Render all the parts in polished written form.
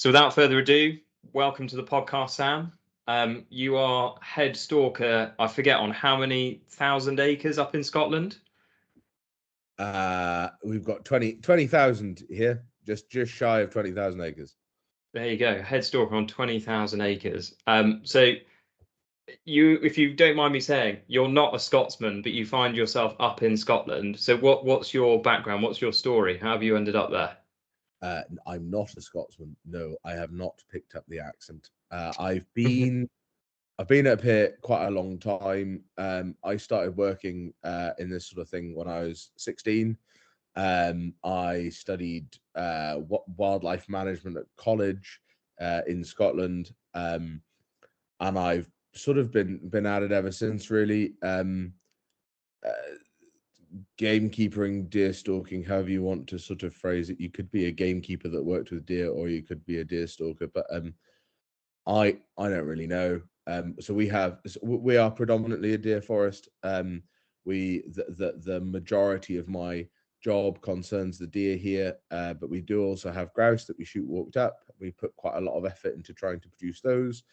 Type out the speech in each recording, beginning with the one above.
So without further ado, welcome to the podcast, Sam. You are head stalker, I forget on how many thousand acres up in Scotland? We've got 20,000 here, just shy of 20,000 acres. There you go, head stalker on 20,000 acres. So you, if you don't mind me saying, you're not a Scotsman, but you find yourself up in Scotland. So what's your background? What's your story? How have you ended up there? I'm not a Scotsman. No, I have not picked up the accent. I've been up here quite a long time. I started working in this sort of thing when I was 16. I studied wildlife management at college in Scotland, and I've sort of been at it ever since, really. Gamekeeping, deer stalking, however you want to sort of phrase it. You could be a gamekeeper that worked with deer, or you could be a deer stalker. But I don't really know. So we are predominantly a deer forest. The majority of my job concerns the deer here, but we do also have grouse that we shoot walked up. We put quite a lot of effort into trying to produce those.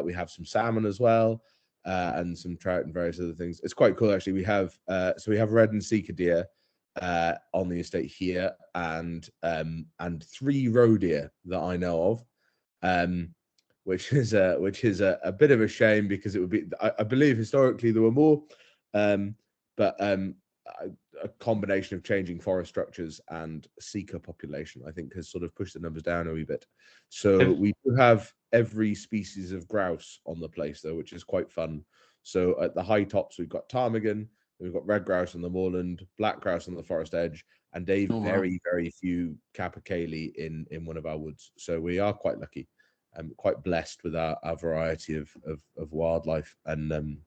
We have some salmon as well. And some trout and various other things. It's quite cool, actually. We have red and sika deer on the estate here, and 3 roe deer that I know of, which is a bit of a shame, because it would be, I believe historically there were more, but a combination of changing forest structures and sika population, I think, has sort of pushed the numbers down a wee bit. So we do have every species of grouse on the place, though, which is quite fun. So at the high tops, we've got ptarmigan, we've got red grouse on the moorland, black grouse on the forest edge, and very, very few capercaillie in one of our woods. So we are quite lucky. Quite blessed with our variety of wildlife, and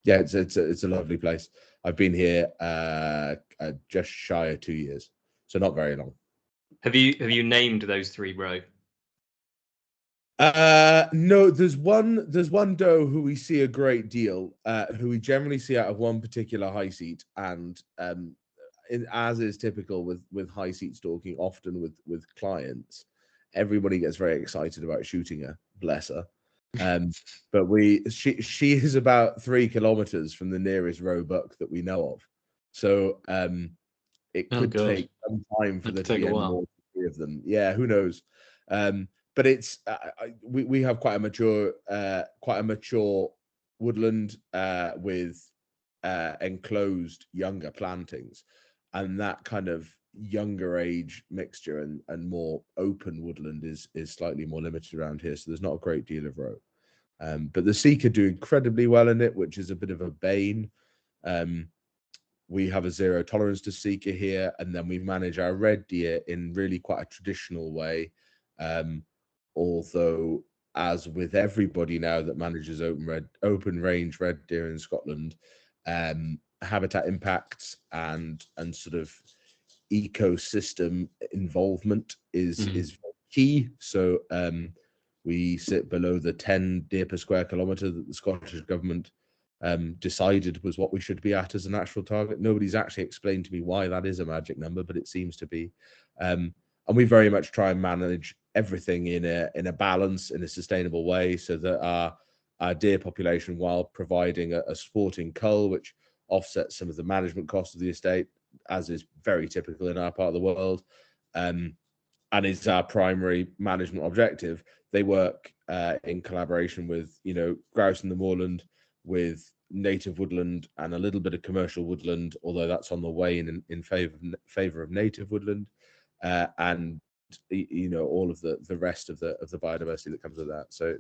yeah, it's a lovely place. I've been here just shy of 2 years, so not very long. Have you named those 3 roe? No, there's one doe who we see a great deal, who we generally see out of one particular high seat, and as is typical with high seat stalking, often with clients, everybody gets very excited about shooting her, bless her. But she is about 3 kilometers from the nearest roe buck that we know of, so it could take some time for there to be any more of them. Yeah, who knows? But it's we have quite a mature woodland with enclosed younger plantings, and that kind of younger age mixture and more open woodland is slightly more limited around here, so there's not a great deal of roe. But the sika do incredibly well in it, which is a bit of a bane. We have a 0 tolerance to sika here, and then we manage our red deer in really quite a traditional way. Although, as with everybody now that manages open range red deer in Scotland, habitat impacts and sort of ecosystem involvement is key. So we sit below the 10 deer per square kilometre that the Scottish government decided was what we should be at as a natural target. Nobody's actually explained to me why that is a magic number, but it seems to be. And we very much try and manage everything in a balance, in a sustainable way, so that our deer population, while providing a sporting cull, which offsets some of the management costs of the estate, as is very typical in our part of the world, and is our primary management objective. They work in collaboration with, grouse in the moorland, with native woodland and a little bit of commercial woodland, although that's on the way in favor of native woodland, and all of the rest of the biodiversity that comes with that. So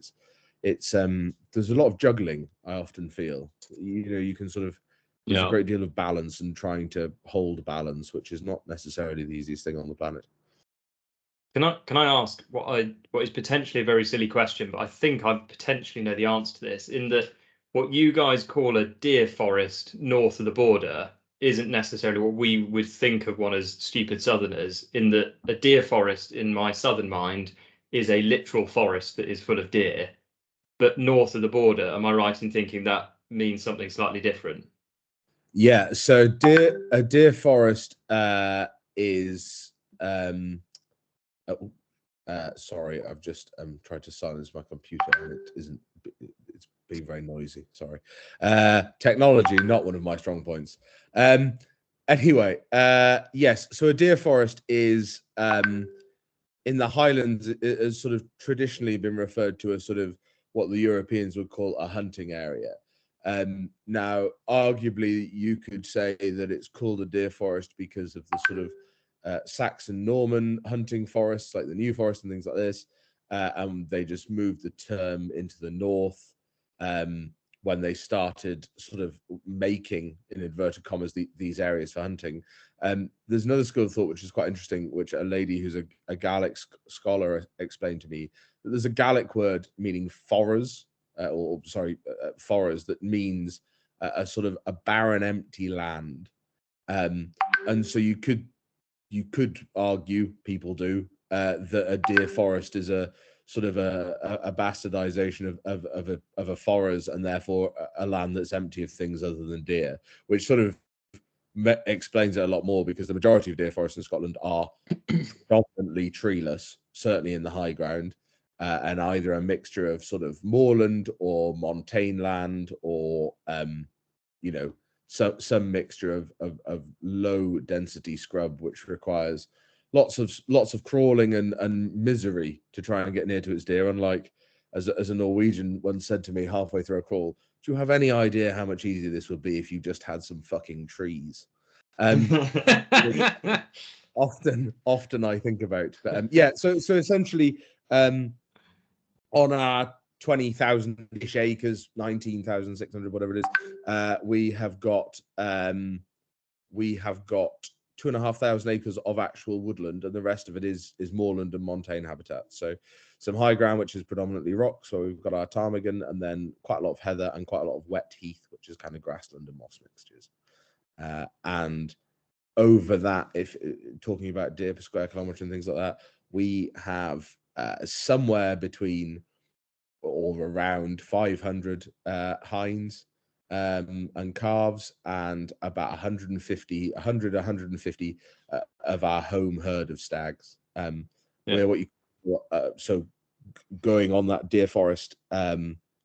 it's there's a lot of juggling, I often feel. You can sort of, there's a great deal of balance and trying to hold balance, which is not necessarily the easiest thing on the planet. Can I ask what is potentially a very silly question, but I think I potentially know the answer to this, in that what you guys call a deer forest north of the border isn't necessarily what we would think of one as stupid southerners, in that a deer forest in my southern mind is a literal forest that is full of deer. But north of the border, am I right in thinking that means something slightly different? Yeah, so a deer forest is Sorry, I've just tried to silence my computer and it isn't. It's being very noisy. Sorry. Technology, not one of my strong points. Anyway, yes. So a deer forest is in the Highlands. It has sort of traditionally been referred to as sort of what the Europeans would call a hunting area. Now, arguably, you could say that it's called a deer forest because of the sort of Saxon Norman hunting forests, like the New Forest and things like this. And they just moved the term into the north when they started sort of making, in inverted commas, these areas for hunting. There's another school of thought which is quite interesting, which a lady who's a Gaelic scholar explained to me. That there's a Gaelic word meaning forest, forest, that means a sort of a barren, empty land. And so you could argue, people do, that a deer forest is a sort of a bastardization of a forest, and therefore a land that's empty of things other than deer, which sort of explains it a lot more, because the majority of deer forests in Scotland are predominantly treeless, certainly in the high ground, and either a mixture of sort of moorland or montane land, or some mixture of low density scrub, which requires lots of crawling and misery to try and get near to its deer. Unlike, as a Norwegian once said to me halfway through a crawl, do you have any idea how much easier this would be if you just had some fucking trees? Often I think about, but yeah. So essentially, on our 20,000-ish acres, 19,600, whatever it is, we have got 2,500 acres of actual woodland, and the rest of it is moorland and montane habitat. So some high ground, which is predominantly rock. So we've got our ptarmigan, and then quite a lot of heather and quite a lot of wet heath, which is kind of grassland and moss mixtures. And over that, if talking about deer per square kilometre and things like that, we have somewhere between or around 500 hinds and calves, and about 150 of our home herd of stags. We're so going on that deer forest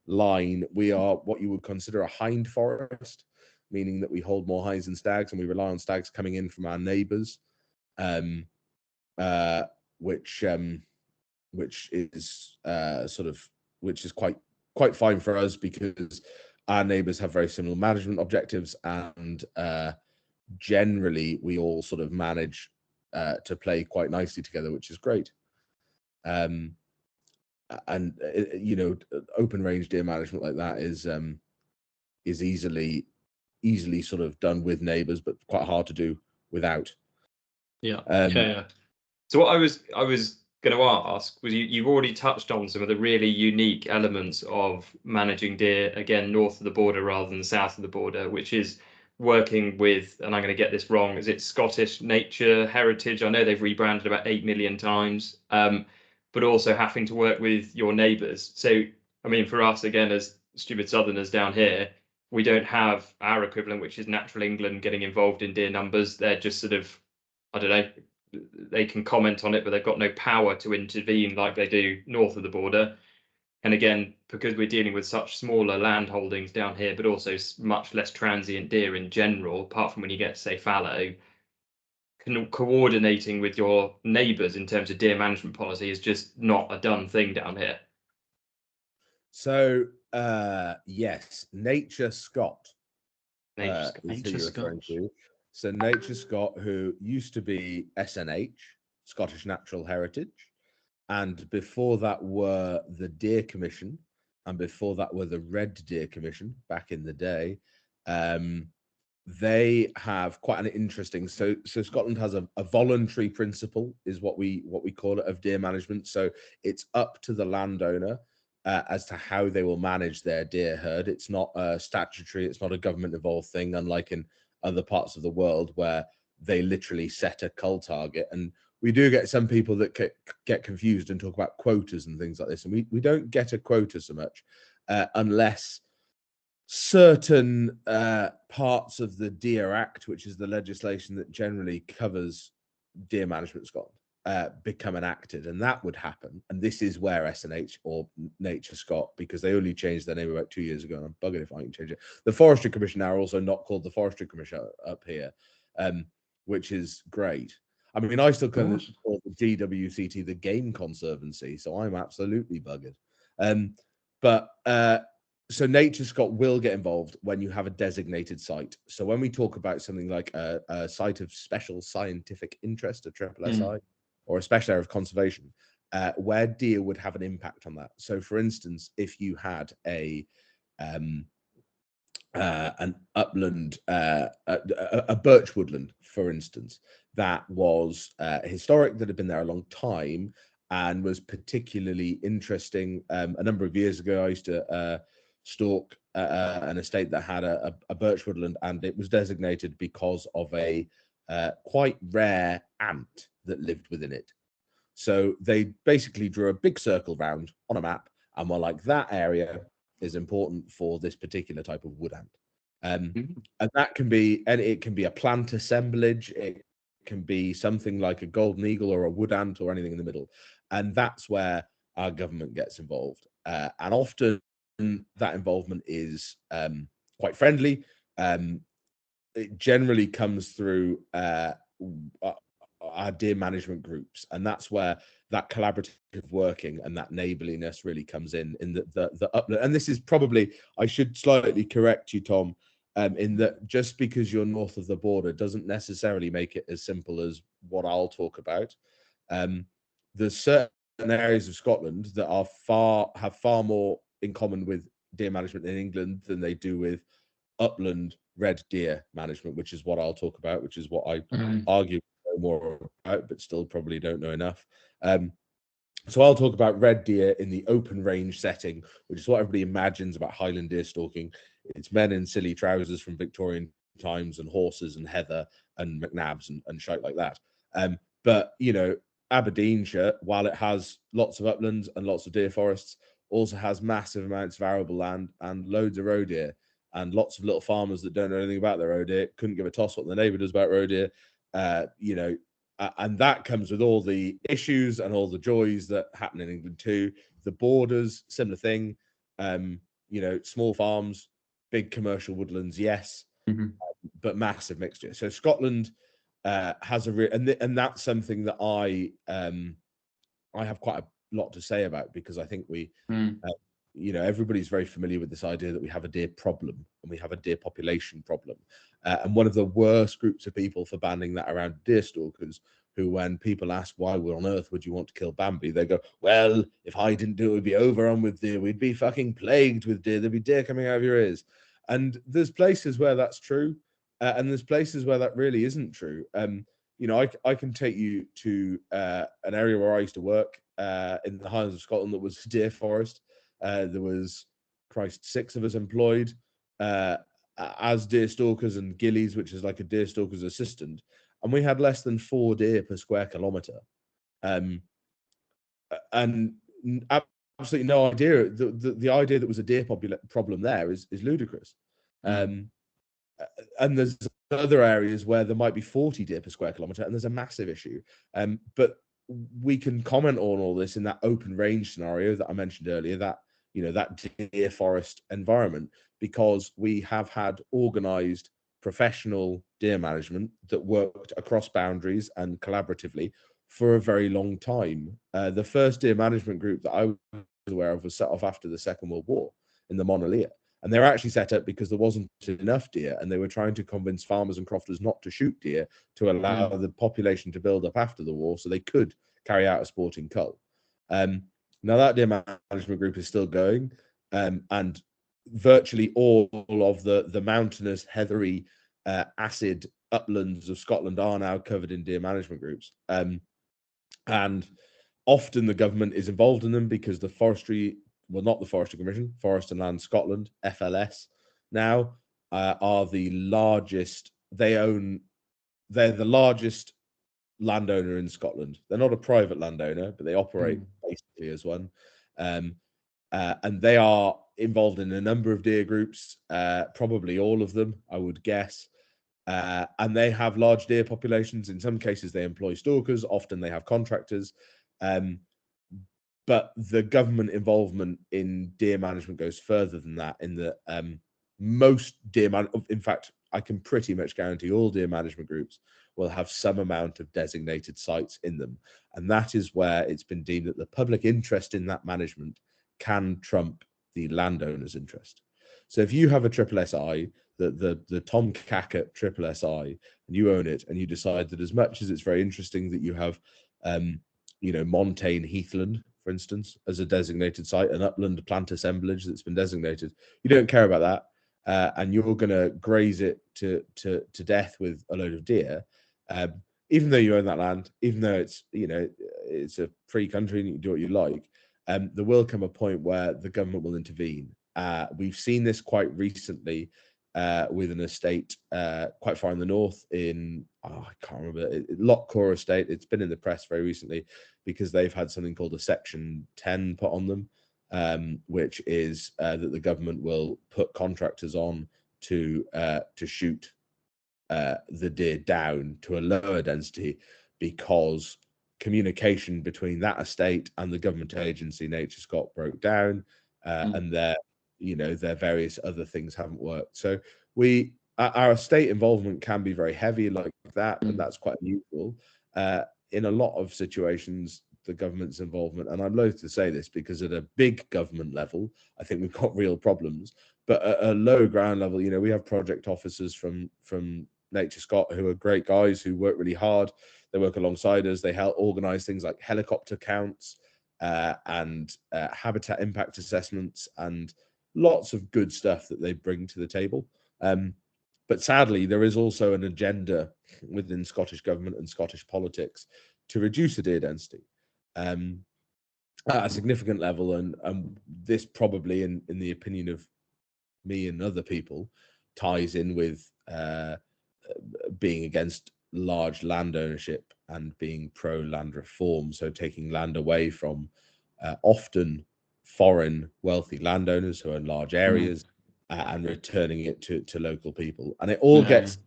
line, we are what you would consider a hind forest, meaning that we hold more hinds than stags, and we rely on stags coming in from our neighbours, which is which is quite fine for us, because our neighbours have very similar management objectives, and generally we all sort of manage to play quite nicely together, which is great. And open range deer management like that is easily sort of done with neighbours, but quite hard to do without. Yeah. So what I was going to ask was, you've already touched on some of the really unique elements of managing deer, again, north of the border rather than south of the border, which is working with, and I'm going to get this wrong, is it Scottish Nature Heritage? I know they've rebranded about 8 million times, but also having to work with your neighbours. So, I mean, for us, again, as stupid Southerners down here, we don't have our equivalent, which is Natural England, getting involved in deer numbers. They're just sort of, I don't know, they can comment on it, but they've got no power to intervene like they do north of the border. And again, because we're dealing with such smaller land holdings down here, but also much less transient deer in general, apart from when you get to, say, fallow, coordinating with your neighbours in terms of deer management policy is just not a done thing down here. So yes, Nature Scott Nature is who you're referring to. So Nature Scott, who used to be SNH, Scottish Natural Heritage, and before that were the Deer Commission, and before that were the Red Deer Commission back in the day. They have quite an interesting. So Scotland has a voluntary principle, is what we call it, of deer management. So it's up to the landowner as to how they will manage their deer herd. It's not statutory. It's not a government involved thing, unlike in other parts of the world where they literally set a cull target. And we do get some people that get confused and talk about quotas and things like this. And we don't get a quota so much unless certain parts of the Deer Act, which is the legislation that generally covers deer management in Scotland. become enacted, and that would happen. And this is where SNH or Nature Scott, because they only changed their name about 2 years ago, and I'm bugging if I can change it. The Forestry Commission now are also not called the Forestry Commission up here, which is great. I mean, I still call the GWCT the Game Conservancy, so I'm absolutely buggered. So Nature Scott will get involved when you have a designated site. So when we talk about something like a site of special scientific interest, a triple SI, or a special area of conservation, where deer would have an impact on that. So for instance, if you had an upland, a birch woodland, for instance, that was historic, that had been there a long time, and was particularly interesting. A number of years ago, I used to stalk an estate that had a birch woodland, and it was designated because of a quite rare ant that lived within it. So they basically drew a big circle round on a map and were like, that area is important for this particular type of wood ant. And that can be, and it can be a plant assemblage, it can be something like a golden eagle or a wood ant or anything in the middle. And that's where our government gets involved. And often that involvement is quite friendly. It generally comes through our deer management groups, and that's where that collaborative working and that neighborliness really comes in the upland. And this is probably, I should slightly correct you, Tom, in that just because you're north of the border doesn't necessarily make it as simple as what I'll talk about. There's certain areas of Scotland that have far more in common with deer management in England than they do with upland red deer management, which is what I'll talk about, which is what I argue more about, but still probably don't know enough. So I'll talk about red deer in the open range setting, which is what everybody imagines about highland deer stalking. It's men in silly trousers from Victorian times and horses and heather and McNabs and shite like that. But you know, Aberdeenshire, while it has lots of uplands and lots of deer forests, also has massive amounts of arable land and loads of roe deer, and lots of little farmers that don't know anything about their roe deer, couldn't give a toss what the neighbour does about roe deer. You know, and that comes with all the issues and all the joys that happen in England too. The borders, similar thing. You know, small farms, big commercial woodlands, yes, but massive mixture. So Scotland has and that's something that I have quite a lot to say about, because I think we, you know, everybody's very familiar with this idea that we have a deer problem and we have a deer population problem. And one of the worst groups of people for banning that around deer stalkers, who, when people ask why on earth would you want to kill Bambi, they go, well, if I didn't do it, we'd be overrun with deer. We'd be fucking plagued with deer. There'd be deer coming out of your ears. And there's places where that's true. And there's places where that really isn't true. You know, I can take you to an area where I used to work in the Highlands of Scotland that was a deer forest. There was, Christ, 6 of us employed as deer stalkers and gillies, which is like a deer stalker's assistant, and we had less than 4 deer per square kilometre, and absolutely no idea. The idea that was a deer problem there is ludicrous. And there's other areas where there might be 40 deer per square kilometre, and there's a massive issue. But we can comment on all this in that open range scenario that I mentioned earlier, that, you know, that deer forest environment, because we have had organised professional deer management that worked across boundaries and collaboratively for a very long time. The first deer management group that I was aware of was set off after the Second World War in the Monolith. And they were actually set up because there wasn't enough deer, and they were trying to convince farmers and crofters not to shoot deer to allow the population to build up after the war so they could carry out a sporting cull. Now that deer management group is still going, and virtually all of the mountainous, heathery, acid uplands of Scotland are now covered in deer management groups. And often the government is involved in them because the forestry, well, not the Forestry Commission, Forest and Land Scotland, FLS, now are the largest. They're the largest landowner in Scotland. They're not a private landowner, but they operate basically as one. And they are involved in a number of deer groups, probably all of them, I would guess. and they have large deer populations. In some cases, they employ stalkers. Often they have contractors. But the government involvement in deer management goes further than that, in that most in fact, I can pretty much guarantee all deer management groups will have some amount of designated sites in them. And that is where it's been deemed that the public interest in that management can trump the landowner's interest. So if you have a triple SI, the Tom Cackett triple SI, and you own it, and you decide that as much as it's very interesting that you have Montane Heathland, for instance, as a designated site, an upland plant assemblage that's been designated, you don't care about that, and you're going to graze it to death with a load of deer, even though you own that land, even though it's a free country and you can do what you like, there will come a point where the government will intervene. We've seen this quite recently with an estate quite far in the north in, I can't remember, Lochcore Estate. It's been in the press very recently because they've had something called a Section 10 put on them, which is that the government will put contractors on to shoot the deer down to a lower density, because communication between that estate and the government agency Nature Scott broke down, and their various other things haven't worked. So our state involvement can be very heavy like that, and that's quite unusual. In a lot of situations, the government's involvement, and I'm loath to say this because at a big government level, I think we've got real problems. But at a low ground level, we have project officers from Nature Scott who are great guys who work really hard. They work alongside us. They help organize things like helicopter counts and habitat impact assessments and lots of good stuff that they bring to the table. But sadly, there is also an agenda within Scottish government and Scottish politics to reduce the deer density at a significant level. And this probably, in the opinion of me and other people, ties in with being against large land ownership and being pro land reform. So taking land away from often foreign wealthy landowners who own large areas and returning it to local people. And it all gets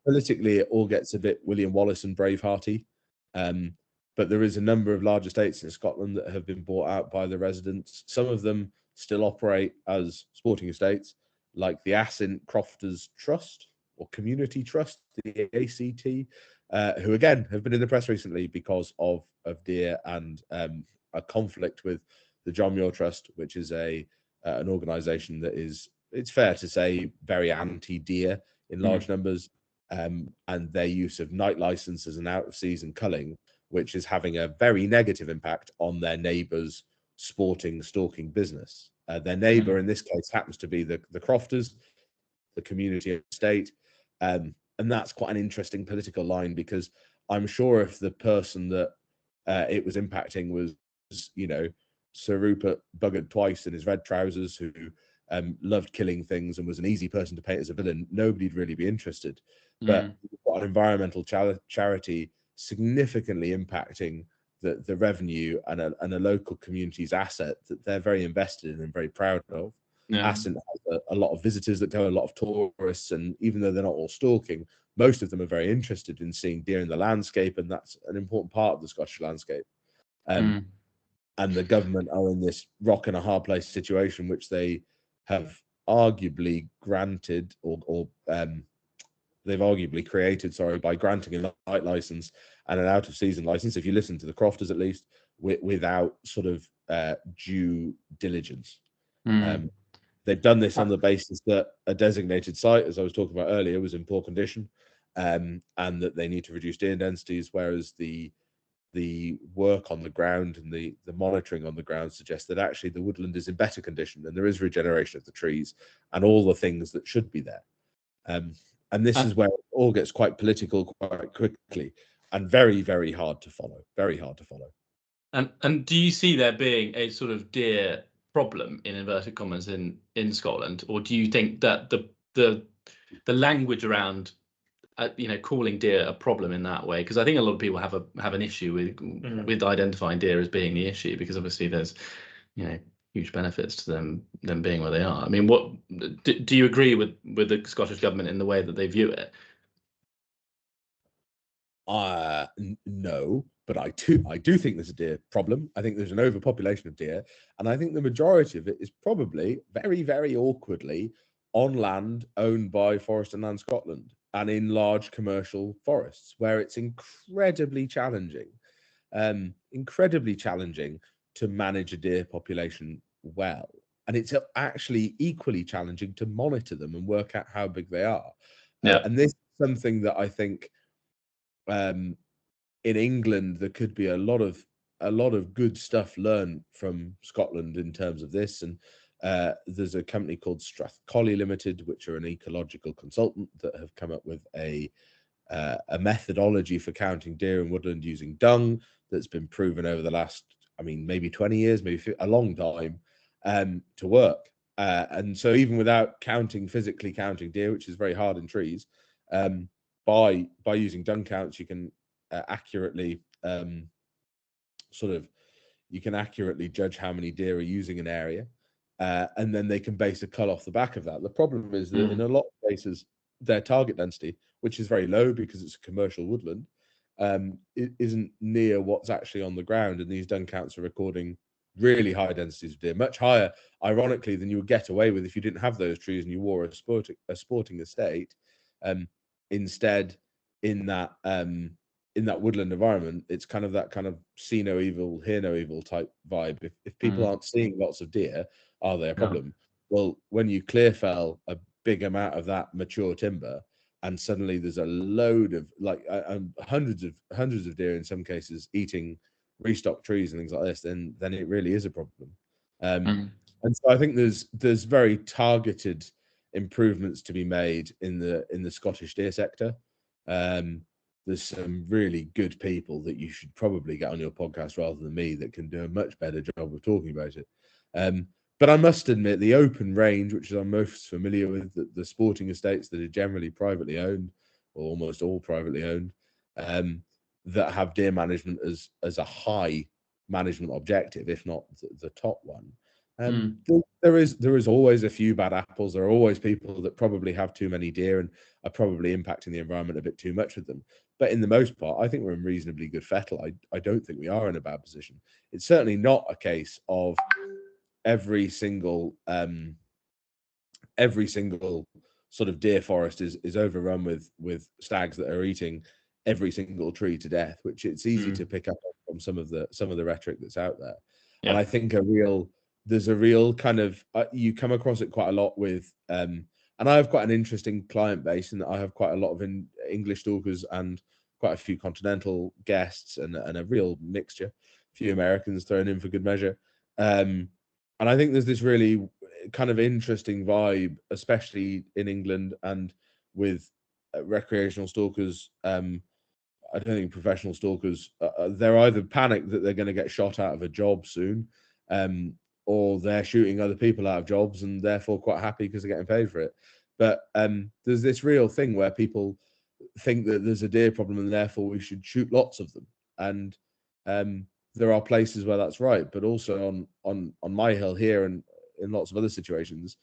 politically, it all gets a bit William Wallace and Bravehearty. But there is a number of large estates in Scotland that have been bought out by the residents. Some of them still operate as sporting estates, like the Assynt Crofters Trust or Community Trust, the ACT, who again have been in the press recently because of deer and a conflict with the John Muir Trust, which is an organisation that is, it's fair to say, very anti-deer in large numbers, and their use of night licenses and out-of-season culling, which is having a very negative impact on their neighbours' sporting stalking business. Their neighbour in this case happens to be the Crofters, the community estate, and that's quite an interesting political line, because I'm sure if the person that it was impacting was, Sir Rupert Buggered Twice in his red trousers, who loved killing things and was an easy person to paint as a villain, nobody'd really be interested. But an environmental charity significantly impacting the revenue and a local community's asset that they're very invested in and very proud of. Assynt has a lot of visitors that go, a lot of tourists, and even though they're not all stalking, most of them are very interested in seeing deer in the landscape, and that's an important part of the Scottish landscape. And the government are in this rock and a hard place situation, which they have arguably granted or they've arguably created, by granting a night license and an out-of-season license, if you listen to the Crofters at least, without sort of due diligence. They've done this on the basis that a designated site, as I was talking about earlier, was in poor condition, and that they need to reduce deer densities, whereas the work on the ground and the monitoring on the ground suggests that actually the woodland is in better condition and there is regeneration of the trees and all the things that should be there. And this is where it all gets quite political quite quickly and very, very hard to follow. Very hard to follow. And do you see there being a sort of deer problem, in inverted commas, in Scotland, or do you think that the language around calling deer a problem in that way? Because I think a lot of people have an issue with identifying deer as being the issue, because obviously there's huge benefits to them being where they are. I mean, what do you agree with the Scottish government in the way that they view it? No, but I do think there's a deer problem. I think there's an overpopulation of deer, and I think the majority of it is probably very, very awkwardly on land owned by Forest and Land Scotland and in large commercial forests, where it's incredibly challenging to manage a deer population well. And it's actually equally challenging to monitor them and work out how big they are. And this is something that I think in England there could be a lot of good stuff learned from Scotland in terms of this. And there's a company called Strathcollie Limited, which are an ecological consultant that have come up with a methodology for counting deer in woodland using dung that's been proven over the last, maybe 20 years, maybe a long time, to work. And so even without physically counting deer, which is very hard in trees, by using dung counts, you can accurately judge how many deer are using an area, and then they can base a cull off the back of that. The problem is that in a lot of places, their target density, which is very low because it's a commercial woodland, it isn't near what's actually on the ground, and these dung counts are recording really high densities of deer, much higher, ironically, than you would get away with if you didn't have those trees and you wore a sporting estate. Instead, in that woodland environment, it's kind of that kind of see no evil, hear no evil type vibe. If people aren't seeing lots of deer, are they a problem? Well, when you clear fell a big amount of that mature timber, and suddenly there's a load of hundreds of deer in some cases eating restock trees and things like this, then it really is a problem. And so I think there's very targeted improvements to be made in the Scottish deer sector. There's some really good people that you should probably get on your podcast rather than me that can do a much better job of talking about it. But I must admit, the open range, which I'm most familiar with, the sporting estates that are generally privately owned, or almost all privately owned, that have deer management as a high management objective, if not the top one. There is always a few bad apples. There are always people that probably have too many deer and are probably impacting the environment a bit too much with them. But in the most part, I think we're in reasonably good fettle. I don't think we are in a bad position. It's certainly not a case of every single sort of deer forest is overrun with stags that are eating every single tree to death, which it's easy to pick up from some of the rhetoric that's out there. And I think there's a real kind of you come across it quite a lot with and I have quite an interesting client base in that I have quite a lot of English stalkers and quite a few continental guests and a real mixture, a few Americans thrown in for good measure. And I think there's this really kind of interesting vibe, especially in England and with recreational stalkers. I don't think professional stalkers, they're either panicked that they're going to get shot out of a job soon, or they're shooting other people out of jobs and therefore quite happy because they're getting paid for it. But there's this real thing where people think that there's a deer problem and therefore we should shoot lots of them. And there are places where that's right, but also on my hill here and in lots of other situations,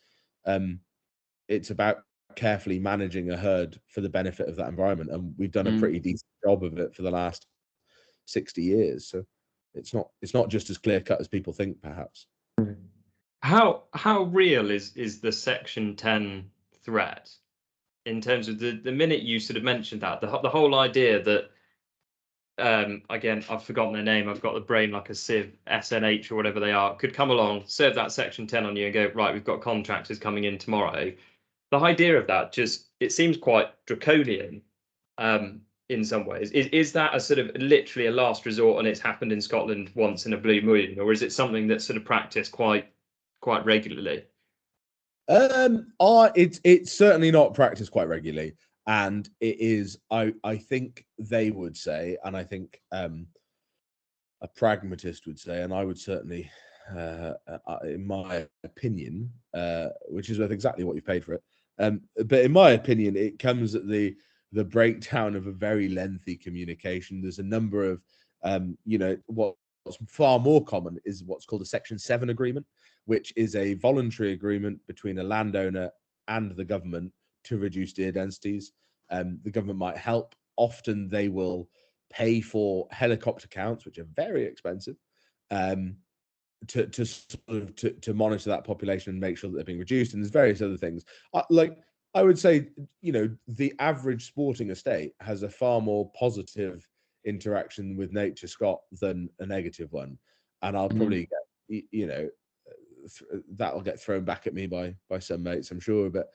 it's about carefully managing a herd for the benefit of that environment, and we've done a pretty decent job of it for the last 60 years. So it's not just as clear cut as people think, perhaps. How real is the Section 10 threat in terms of the minute you sort of mentioned that the whole idea that again, I've forgotten their name, I've got the brain like a sieve, SNH or whatever they are, could come along, serve that Section 10 on you and go, right, we've got contractors coming in tomorrow. The idea of that it seems quite draconian in some ways. Is that a sort of literally a last resort and it's happened in Scotland once in a blue moon, or is it something that's sort of practiced quite regularly? It's certainly not practiced quite regularly. And it is, I think they would say, and I think a pragmatist would say, and I would certainly, in my opinion, which is worth exactly what you paid for it. But in my opinion, it comes at the breakdown of a very lengthy communication. There's a number of, what's far more common is what's called a Section 7 agreement, which is a voluntary agreement between a landowner and the government to reduce deer densities. The government might help often they will pay for helicopter counts, which are very expensive, to sort of to monitor that population and make sure that they're being reduced. And there's various other things. I would say, the average sporting estate has a far more positive interaction with nature, Scott, than a negative one. And I'll probably get, that'll get thrown back at me by some mates, I'm sure. But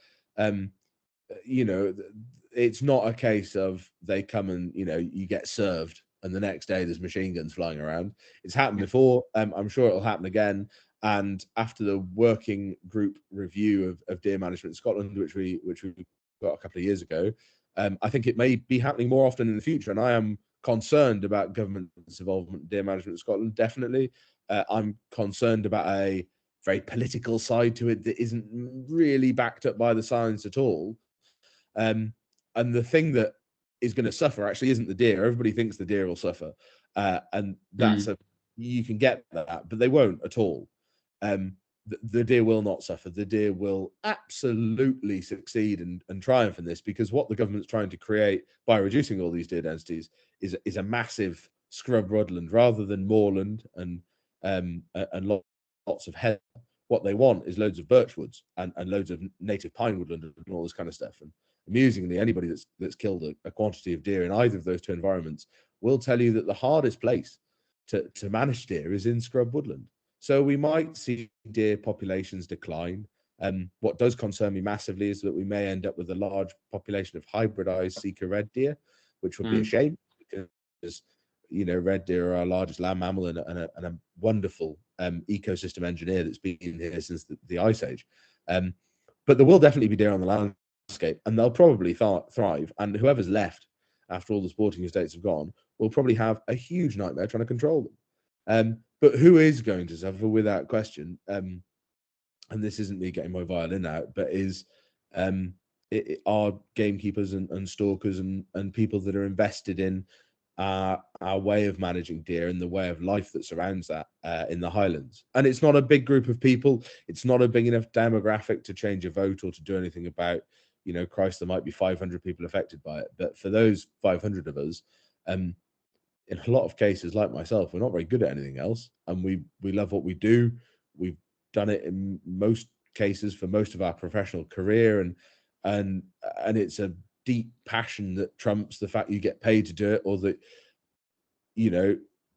it's not a case of they come and you get served and the next day there's machine guns flying around. It's happened before. I'm sure it'll happen again. And after the working group review of deer management in Scotland, which we got a couple of years ago, I think it may be happening more often in the future. And I am concerned about government's involvement in deer management in Scotland. Definitely, I'm concerned about a very political side to it that isn't really backed up by the science at all. And the thing that is going to suffer actually isn't the deer. Everybody thinks the deer will suffer, and that's you can get that, but they won't at all. The deer will not suffer. The deer will absolutely succeed and triumph in this, because what the government's trying to create by reducing all these deer densities is a massive scrub woodland rather than moorland and lots of heather. What they want is loads of birchwoods and loads of native pine woodland and all this kind of stuff. And amusingly, anybody that's killed a quantity of deer in either of those two environments will tell you that the hardest place to manage deer is in scrub woodland. So we might see deer populations decline. What does concern me massively is that we may end up with a large population of hybridized Sika red deer, which would be a shame, because red deer are our largest land mammal and a wonderful ecosystem engineer that's been here since the Ice Age. But there will definitely be deer on the landscape, and they'll probably thrive. And whoever's left after all the sporting estates have gone will probably have a huge nightmare trying to control them. But who is going to suffer without question? And this isn't me getting my violin out, but are gamekeepers and stalkers and people that are invested in our way of managing deer and the way of life that surrounds that in the Highlands. And it's not a big group of people. It's not a big enough demographic to change a vote or to do anything about, Christ, there might be 500 people affected by it. But for those 500 of us, in a lot of cases, like myself, we're not very good at anything else. And we love what we do. We've done it in most cases for most of our professional career. And it's a deep passion that trumps the fact you get paid to do it, or that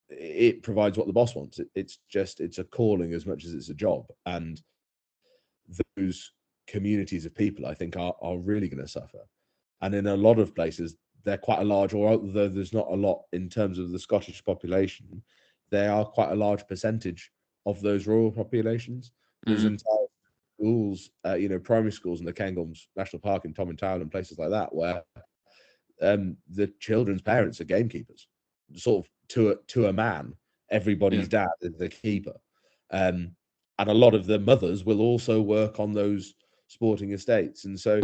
it provides what the boss wants. It's a calling as much as it's a job, and those communities of people, I think, are really going to suffer. And in a lot of places, they're quite a large, or although there's not a lot in terms of the Scottish population, they are quite a large percentage of those rural populations. There's entire schools, primary schools in the Cairngorms National Park in Tomintown and places like that, where the children's parents are gamekeepers, sort of to a man. Everybody's dad is the keeper, and a lot of the mothers will also work on those sporting estates. And so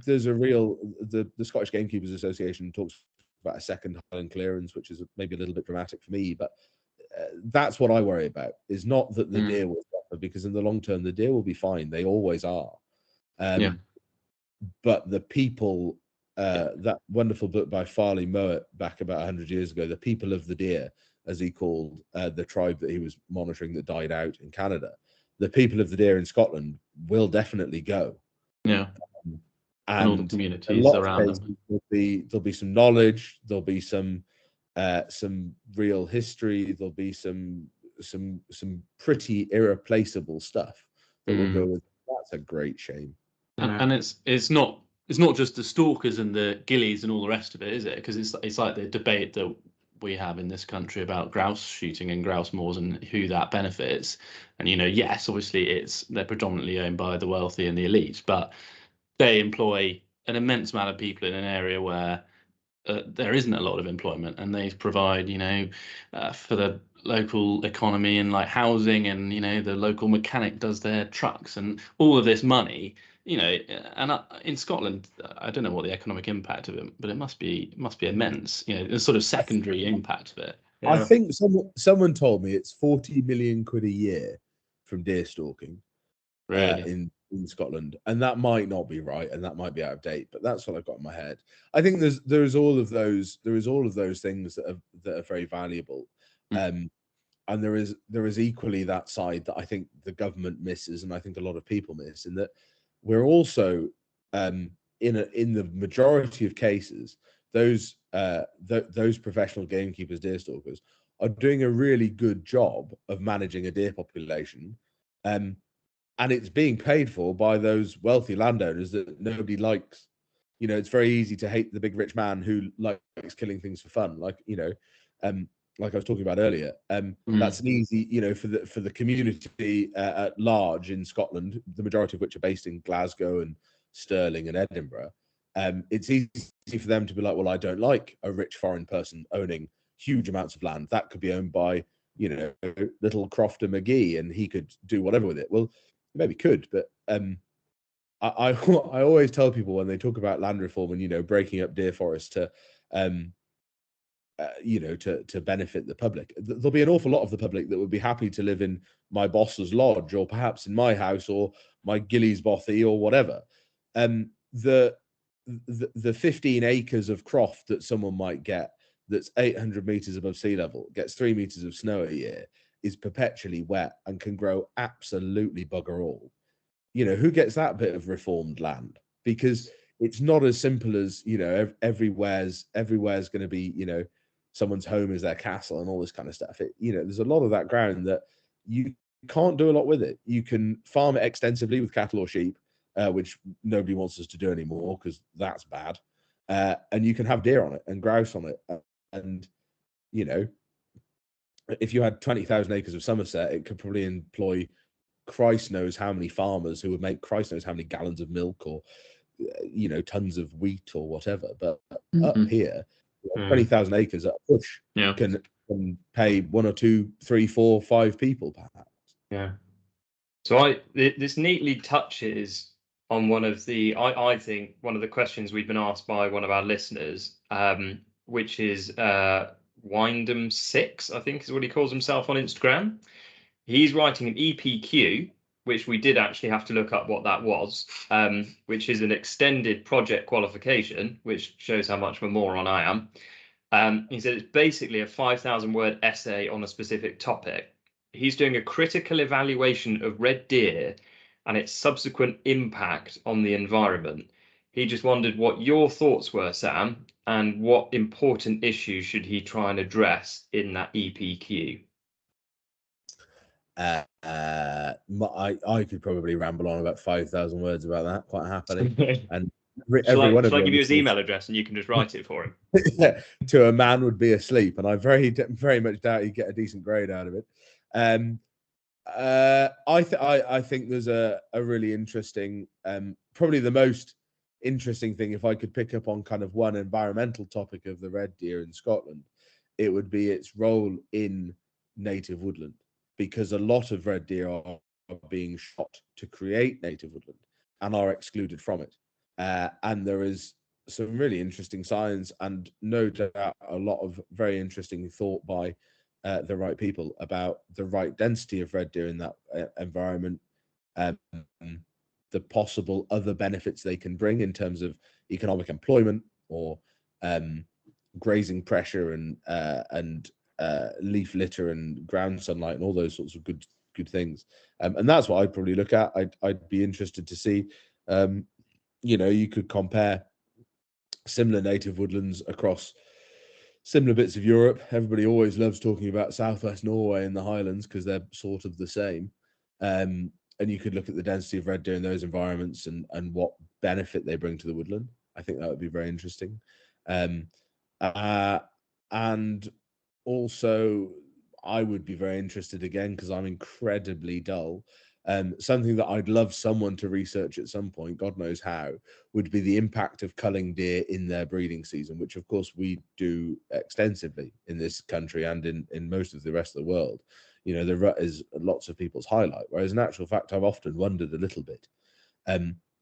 there's a real the Scottish Gamekeepers Association talks about a second Highland clearance, which is maybe a little bit dramatic for me, but that's what I worry about, is not that the deer will suffer, because in the long term the deer will be fine. They always are. But the people, that wonderful book by Farley Mowat back about 100 years ago, The People of the Deer, as he called the tribe that he was monitoring that died out in Canada, the people of the deer in Scotland will definitely go. And all the communities around them. There'll be some knowledge, there'll be some real history, there'll be some pretty irreplaceable stuff that will go with. That's a great shame. And it's not just the stalkers and the gillies and all the rest of it, is it? Because it's like the debate that we have in this country about grouse shooting and grouse moors and who that benefits. And yes, obviously they're predominantly owned by the wealthy and the elite, but they employ an immense amount of people in an area where there isn't a lot of employment, and they provide for the local economy and like housing, and the local mechanic does their trucks and all of this money. And in Scotland, I don't know what the economic impact of it, but it must be immense. The sort of secondary impact of it. I think someone told me it's 40 million quid a year from deer stalking. Really? in Scotland, and that might not be right, and that might be out of date, but that's what I've got in my head. I think there's all of those things that are very valuable, and there is equally that side that I think the government misses, and I think a lot of people miss, in that we're also in the majority of cases, those professional gamekeepers, deer stalkers, are doing a really good job of managing a deer population, and it's being paid for by those wealthy landowners that nobody likes. You know, it's very easy to hate the big rich man who likes killing things for fun, like I was talking about earlier. That's an easy, for the community at large in Scotland, the majority of which are based in Glasgow and Stirling and Edinburgh. It's easy for them to be like, well, I don't like a rich foreign person owning huge amounts of land. That could be owned by, little Crofter McGee, and he could do whatever with it. Well, maybe could, but I always tell people when they talk about land reform and breaking up deer forest to to benefit the public, there'll be an awful lot of the public that would be happy to live in my boss's lodge, or perhaps in my house, or my gillies bothy, or whatever. The 15 acres of croft that someone might get, that's 800 meters above sea level, gets 3 meters of snow a year, is perpetually wet and can grow absolutely bugger all. Who gets that bit of reformed land? Because it's not as simple as everywhere's going to be someone's home is their castle and all this kind of stuff. There's a lot of that ground that you can't do a lot with it. You can farm it extensively with cattle or sheep, which nobody wants us to do anymore because that's bad. And you can have deer on it and grouse on it. And, if you had 20,000 acres of Somerset, it could probably employ Christ knows how many farmers who would make Christ knows how many gallons of milk, or, tons of wheat or whatever. But up here, 20,000 acres at a push can pay 1 or 2, 3, 4, 5 people perhaps. Yeah. So this neatly touches on one of the, I think, one of the questions we've been asked by one of our listeners, which is Windham6, I think is what he calls himself on Instagram. He's writing an EPQ, which we did actually have to look up what that was, which is an extended project qualification, which shows how much of a moron I am. He said it's basically a 5,000 word essay on a specific topic. He's doing a critical evaluation of red deer and its subsequent impact on the environment. He just wondered what your thoughts were, Sam, and what important issues should he try and address in that EPQ. I could probably ramble on about 5,000 words about that quite happily. And shall I give you his email address and you can just write it for him? To a man would be asleep, and I very much doubt he'd get a decent grade out of it. I think there's a really interesting, probably the most interesting thing, if I could pick up on kind of one environmental topic of the red deer in Scotland, it would be its role in native woodland, because a lot of red deer are being shot to create native woodland and are excluded from it. And there is some really interesting science, and no doubt a lot of very interesting thought by the right people about the right density of red deer in that environment, the possible other benefits they can bring in terms of economic employment, or grazing pressure, and leaf litter and ground sunlight, and all those sorts of good things. And that's what I'd probably look at. I'd be interested to see, you could compare similar native woodlands across similar bits of Europe. Everybody always loves talking about Southwest Norway and the Highlands because they're sort of the same. And you could look at the density of red deer in those environments and what benefit they bring to the woodland. I think that would be very interesting. And also, I would be very interested, again, because I'm incredibly dull. Something that I'd love someone to research at some point, God knows how, would be the impact of culling deer in their breeding season, which of course we do extensively in this country and in most of the rest of the world. The rut is lots of people's highlight, whereas in actual fact, I've often wondered a little bit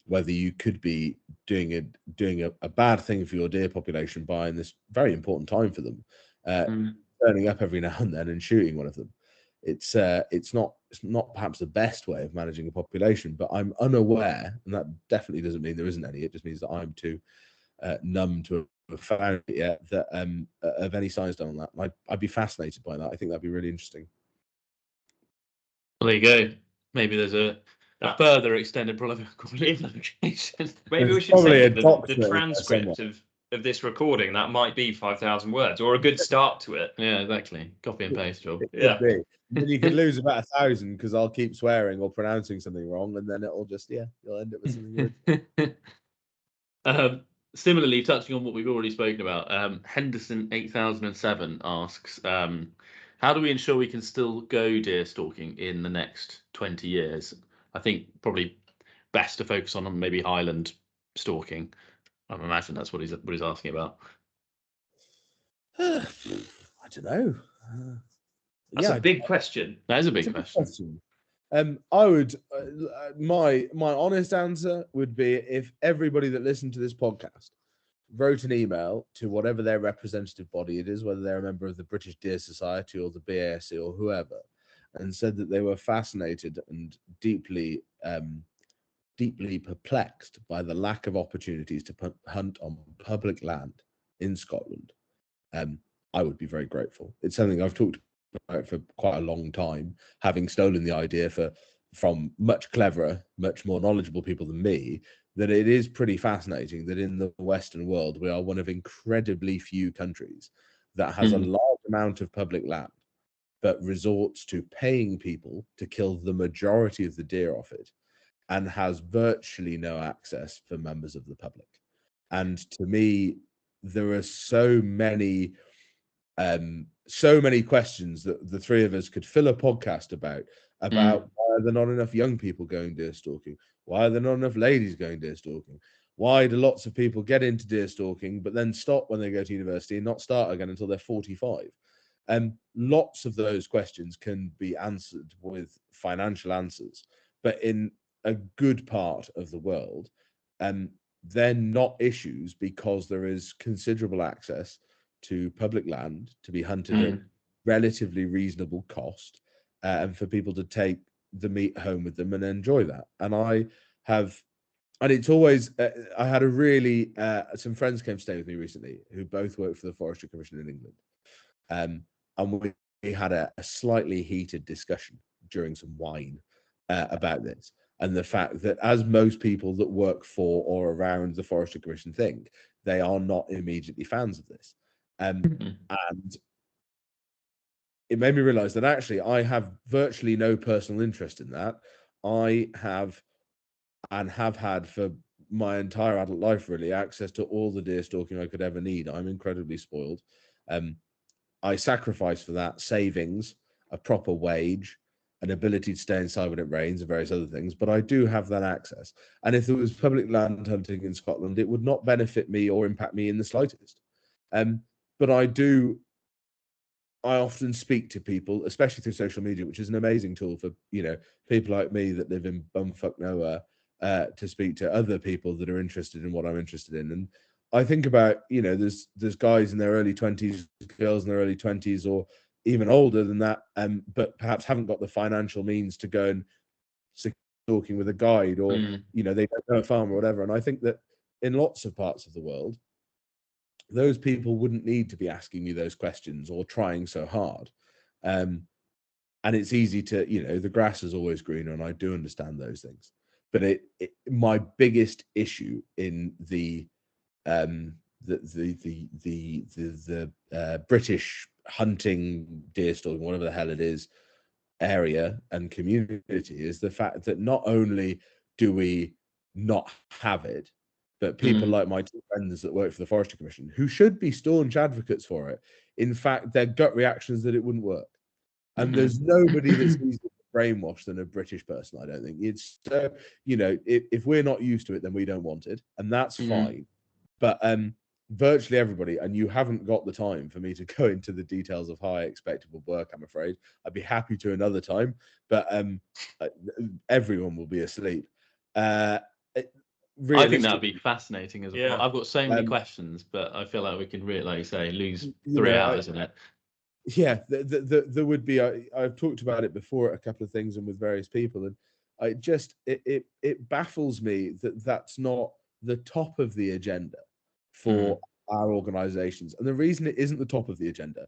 whether you could be doing a bad thing for your deer population by, in this very important time for them, turning up every now and then and shooting one of them. It's not it's not perhaps the best way of managing a population, but I'm unaware, and that definitely doesn't mean there isn't any. It just means that I'm too numb to have found it yet, that of any science done on that. I'd be fascinated by that. I think that'd be really interesting. Well, there you go. Maybe there's a further extended proliferation. Maybe we should say the transcript of this recording, that might be 5,000 words, or a good start to it. Yeah, exactly. Copy and paste, Joel. Yeah. Then you could lose about 1,000 because I'll keep swearing or pronouncing something wrong, and then it'll just, you'll end up with something good. Similarly, touching on what we've already spoken about, Henderson 8007 asks, how do we ensure we can still go deer stalking in the next 20 years? I think probably best to focus on maybe highland stalking. I imagine that's what he's asking about. I don't know. That's a big question. That is a big question. I would, my honest answer would be, if everybody that listened to this podcast wrote an email to whatever their representative body it is, whether they're a member of the British Deer Society or the BASC or whoever, and said that they were fascinated and deeply perplexed by the lack of opportunities to hunt on public land in Scotland, I would be very grateful. It's something I've talked about for quite a long time, having stolen the idea from much cleverer, much more knowledgeable people than me, that it is pretty fascinating that in the Western world, we are one of incredibly few countries that has a large amount of public land, but resorts to paying people to kill the majority of the deer off it, and has virtually no access for members of the public. And to me, there are so many questions that the three of us could fill a podcast about why are there not enough young people going deer stalking? Why are there not enough ladies going deer stalking? Why do lots of people get into deer stalking but then stop when they go to university and not start again until they're 45? Lots of those questions can be answered with financial answers, but in a good part of the world, they're not issues because there is considerable access to public land to be hunted at relatively reasonable cost, and for people to take the meat home with them and enjoy that. And it's always, I had a really, some friends came to stay with me recently who both work for the Forestry Commission in England. And we had a slightly heated discussion during some wine about this, and the fact that, as most people that work for or around the Forestry Commission think, they are not immediately fans of this. And it made me realize that actually I have virtually no personal interest in that. I have, and have had for my entire adult life, really, access to all the deer stalking I could ever need. I'm incredibly spoiled. I sacrifice for that savings, a proper wage, an ability to stay inside when it rains, and various other things, but I do have that access. And if there was public land hunting in Scotland, it would not benefit me or impact me in the slightest. But I often speak to people, especially through social media, which is an amazing tool for, people like me that live in bumfuck nowhere, to speak to other people that are interested in what I'm interested in. And I think about, there's guys in their early 20s, girls in their early 20s, or even older than that, but perhaps haven't got the financial means to go and talking with a guide, or they don't know a farm or whatever. And I think that in lots of parts of the world, those people wouldn't need to be asking you those questions or trying so hard. And it's easy to, the grass is always greener, and I do understand those things. But my biggest issue in the British hunting, deer stalking, whatever the hell it is, area and community, is the fact that not only do we not have it, but people like my two friends that work for the Forestry Commission, who should be staunch advocates for it, in fact, their gut reaction is that it wouldn't work. And there's nobody that's easier brainwashed than a British person, I don't think. It's so, if we're not used to it, then we don't want it, and that's fine. But virtually everybody, and you haven't got the time for me to go into the details of how I expect it will work, I'm afraid. I'd be happy to another time, but everyone will be asleep. I think that'd be fascinating as well. I've got so many questions, but I feel like we can really, like you say, lose 3 hours in it. yeah, there would be. I've talked about it before at a couple of things and with various people, and it baffles me that that's not the top of the agenda for our organisations. And the reason it isn't the top of the agenda,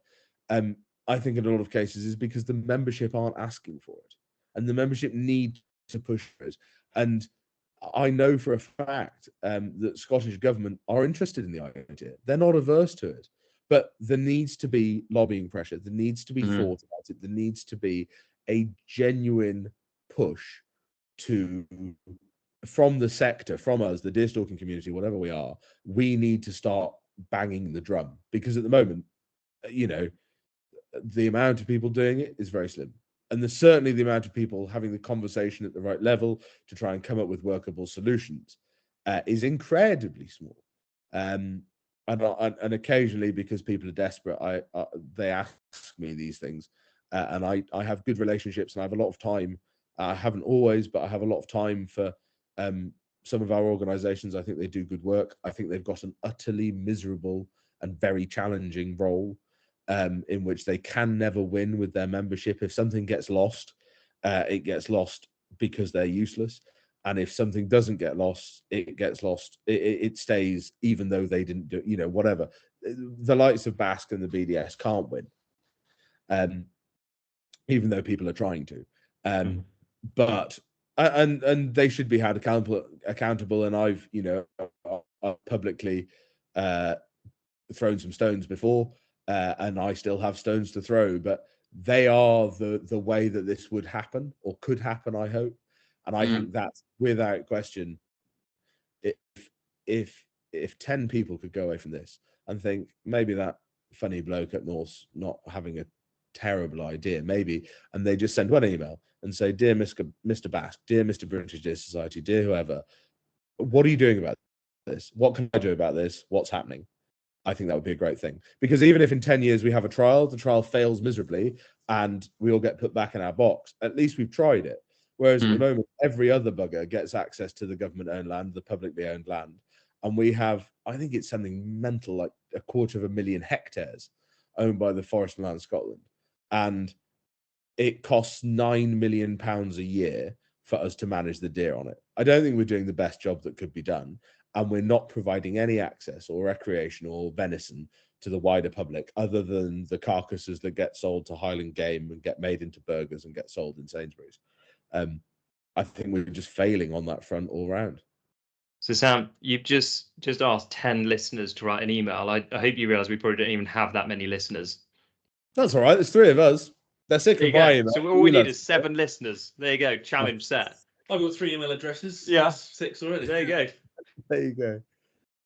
I think in a lot of cases, is because the membership aren't asking for it, and the membership need to push for it. And I know for a fact that Scottish government are interested in the idea. They're not averse to it. But there needs to be lobbying pressure. There needs to be thought about it. There needs to be a genuine push from the sector, from us, the deerstalking community, whatever we are. We need to start banging the drum, because at the moment, you know, the amount of people doing it is very slim. And there's certainly the amount of people having the conversation at the right level to try and come up with workable solutions is incredibly small. And occasionally, because people are desperate, they ask me these things, and I have good relationships, and I have a lot of time. I haven't always, but I have a lot of time for some of our organisations. I think they do good work. I think they've got an utterly miserable and very challenging role, in which they can never win with their membership. If something gets lost, it gets lost because they're useless. And if something doesn't get lost, it gets lost. It stays, even though they didn't do, you know, whatever. The likes of Basque and the BDS can't win, even though people are trying to. But and they should be held accountable. And I've, you know, publicly thrown some stones before, and I still have stones to throw. But they are the way that this would happen, or could happen, I hope. And I think that's without question. If 10 people could go away from this and think, maybe that funny bloke up north's not having a terrible idea, maybe, and they just send one email and say, dear Mr. Basque, dear Mr. British Deer Society, dear whoever, what are you doing about this? What can I do about this? What's happening? I think that would be a great thing. Because even if in 10 years we have a trial, the trial fails miserably, and we all get put back in our box, at least we've tried it. Whereas at the moment, every other bugger gets access to the government-owned land, the publicly owned land. And we have, I think it's something mental, like 250,000 hectares owned by the Forest and Land Scotland. And it costs £9 million a year for us to manage the deer on it. I don't think we're doing the best job that could be done. And we're not providing any access or recreation or venison to the wider public, other than the carcasses that get sold to Highland Game and get made into burgers and get sold in Sainsbury's. I think we're just failing on that front all round. So Sam, you've just asked 10 listeners to write an email. I hope you realise we probably don't even have that many listeners. That's all right. There's 3 of us. They're sick of my email. So all we need is 7 listeners. There you go. Challenge set. I've got 3 email addresses. Yeah. That's 6 already. There you go. There you go.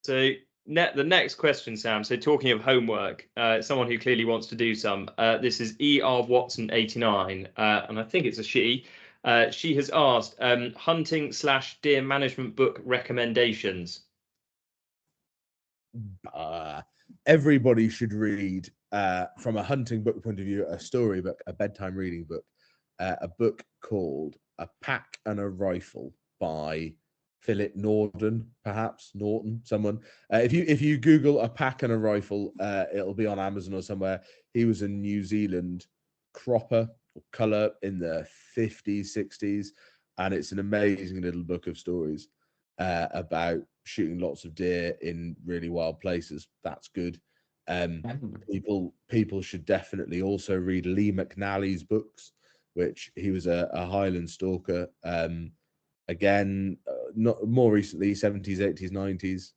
So the next question, Sam. So talking of homework, someone who clearly wants to do some. This is ER Watson 89, and I think it's a she. She has asked hunting/deer management book recommendations. Everybody should read, from a hunting book point of view, a storybook, a bedtime reading book, a book called A Pack and a Rifle by Philip Norton, someone. If you Google A Pack and a Rifle, it'll be on Amazon or somewhere. He was a New Zealand cropper or culler in the 50s, 60s, and it's an amazing little book of stories about shooting lots of deer in really wild places. That's good. People should definitely also read Lee McNally's books, which he was a highland stalker. Again, not more recently, 70s, 80s, 90s,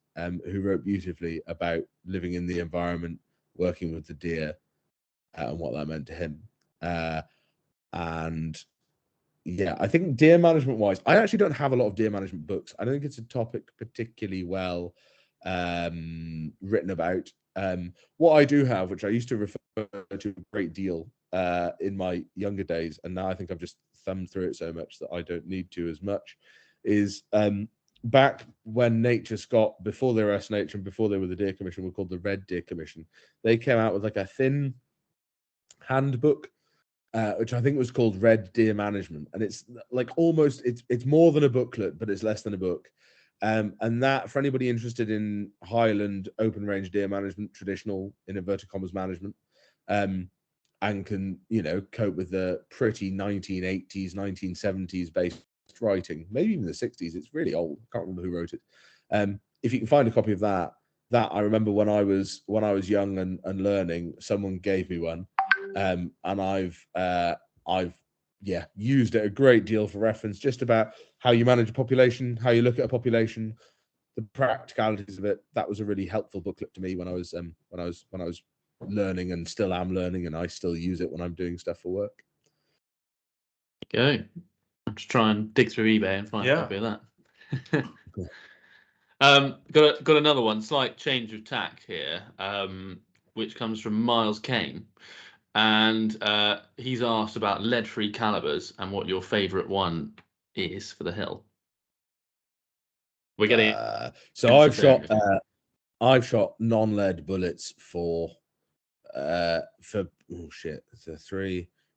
who wrote beautifully about living in the environment, working with the deer, and what that meant to him. And yeah, I think deer management wise, I actually don't have a lot of deer management books. I don't think it's a topic particularly well written about. What I do have, which I used to refer to a great deal in my younger days, and now I think I've just thumbed through it so much that I don't need to as much, is back when Nature Scott, before they were SNH and before they were the Deer Commission, were called the Red Deer Commission. They came out with like a thin handbook, which I think was called Red Deer Management, and it's like almost it's more than a booklet, but it's less than a book. And that, for anybody interested in Highland open range deer management, traditional in inverted commas management, and can, you know, cope with the pretty 1980s, 1970s based writing, maybe even the 60s. It's really old. I can't remember who wrote it. If you can find a copy of that I remember when I was young and learning, someone gave me one, and I've used it a great deal for reference, just about how you manage a population, how you look at a population, the practicalities of it. That was a really helpful booklet to me when I was learning, and still am learning, and I still use it when I'm doing stuff for work. Go. I'll just try and dig through eBay and find a copy of that. Got another one, slight change of tack here, which comes from Miles Kane, and he's asked about lead-free calibers and what your favourite one is for the hill. We're getting so I've shot non-lead bullets for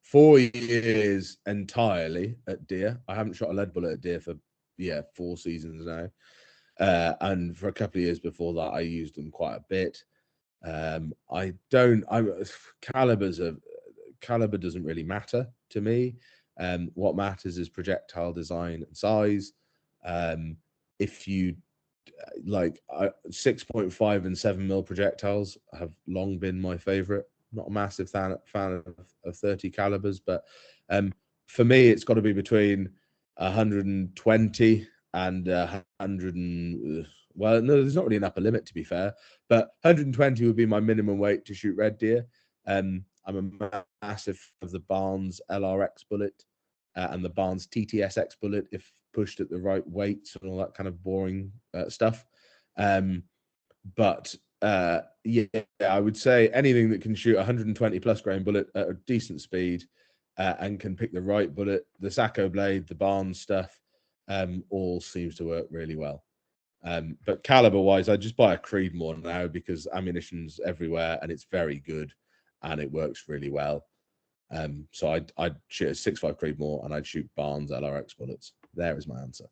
4 years entirely at deer. I haven't shot a lead bullet at deer for 4 seasons now. And for a couple of years before that, I used them quite a bit. Caliber doesn't really matter to me. What matters is projectile design and size. If you 6.5 and 7mm projectiles have long been my favorite. Not a massive fan of 30 calibers, but for me, it's got to be between 120 and 100 well, no, there's not really an upper limit, to be fair, but 120 would be my minimum weight to shoot red deer. I'm a massive of the Barnes LRX bullet and the Barnes TTSX bullet if pushed at the right weights and all that kind of boring stuff. But I would say anything that can shoot 120 plus grain bullet at a decent speed and can pick the right bullet, the Sacco blade, the Barnes stuff, all seems to work really well. But caliber wise, I just buy a Creedmoor now because ammunition's everywhere and it's very good and it works really well. So I'd shoot a 6.5 Creedmoor and I'd shoot Barnes LRX bullets. There is my answer.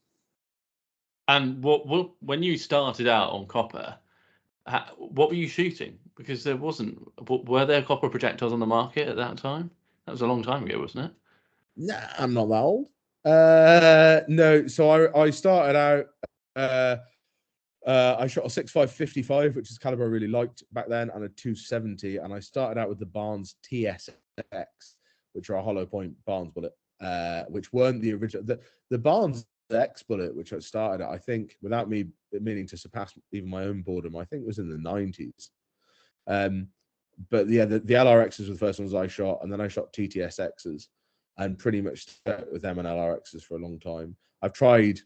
And what when you started out on copper, what were you shooting? Because there wasn't. Were there copper projectiles on the market at that time? That was a long time ago, wasn't it? Nah, I'm not that old. No, so I started out. I shot a 6.5 55, which is caliber I really liked back then, and a 270. And I started out with the Barnes TSX, which are a hollow point Barnes bullet, which weren't the original. The Barnes X bullet, which I started at, I think, without me meaning to surpass even my own boredom, I think it was in the 90s. But yeah, the LRXs were the first ones I shot, and then I shot TTSXs, and pretty much stuck with them and LRXs for a long time. I've tried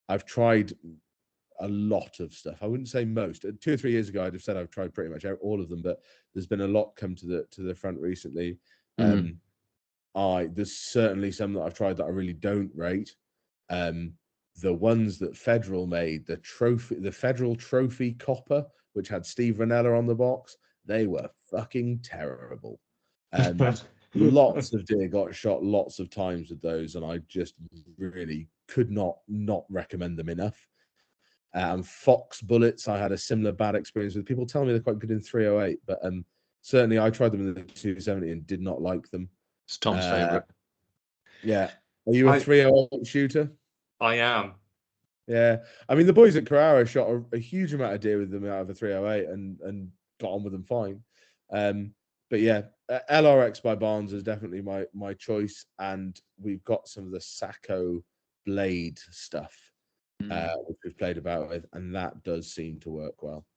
a lot of stuff. I wouldn't say most. 2 or 3 years ago, I'd have said I've tried pretty much all of them, but there's been a lot come to the front recently. There's certainly some that I've tried that I really don't rate. The ones that Federal made, the Federal Trophy Copper, which had Steve Ranella on the box, they were fucking terrible. Lots of deer got shot lots of times with those, and I just really could not recommend them enough. Fox bullets, I had a similar bad experience with. People tell me they're quite good in 308, but certainly I tried them in the 270 and did not like them. It's Tom's favorite. Yeah. Are you a 308 shooter? I am. Yeah. I mean, the boys at Carrara shot a huge amount of deer with them out of a 308 and got on with them fine. But yeah, LRX by Barnes is definitely my choice. And we've got some of the Sacco blade stuff, which we've played about with, and that does seem to work well.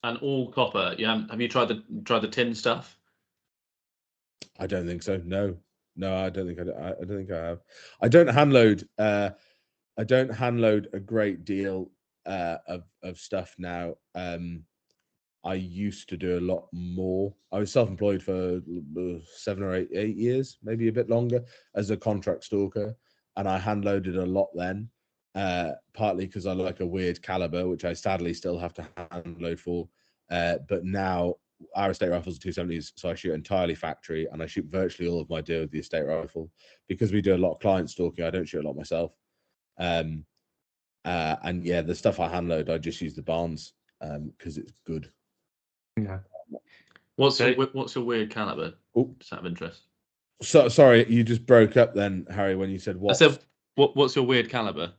And all copper. Have you tried the tin stuff? I don't think so. No, I don't think I have. I don't hand load. I don't hand load a great deal of stuff now. I used to do a lot more. I was self-employed for 7 or 8 years, maybe a bit longer, as a contract stalker, and I hand loaded a lot then. Partly because I like a weird caliber, which I sadly still have to hand load for. But now our estate rifles are 270s, so I shoot entirely factory, and I shoot virtually all of my deer with the estate rifle because we do a lot of client stalking. I don't shoot a lot myself. And yeah, the stuff I hand load, I just use the Barnes because it's good. Yeah. What's your weird caliber? Oh, Just out of interest. so sorry, you just broke up then, Harry, when you said what? I said, what's your weird caliber?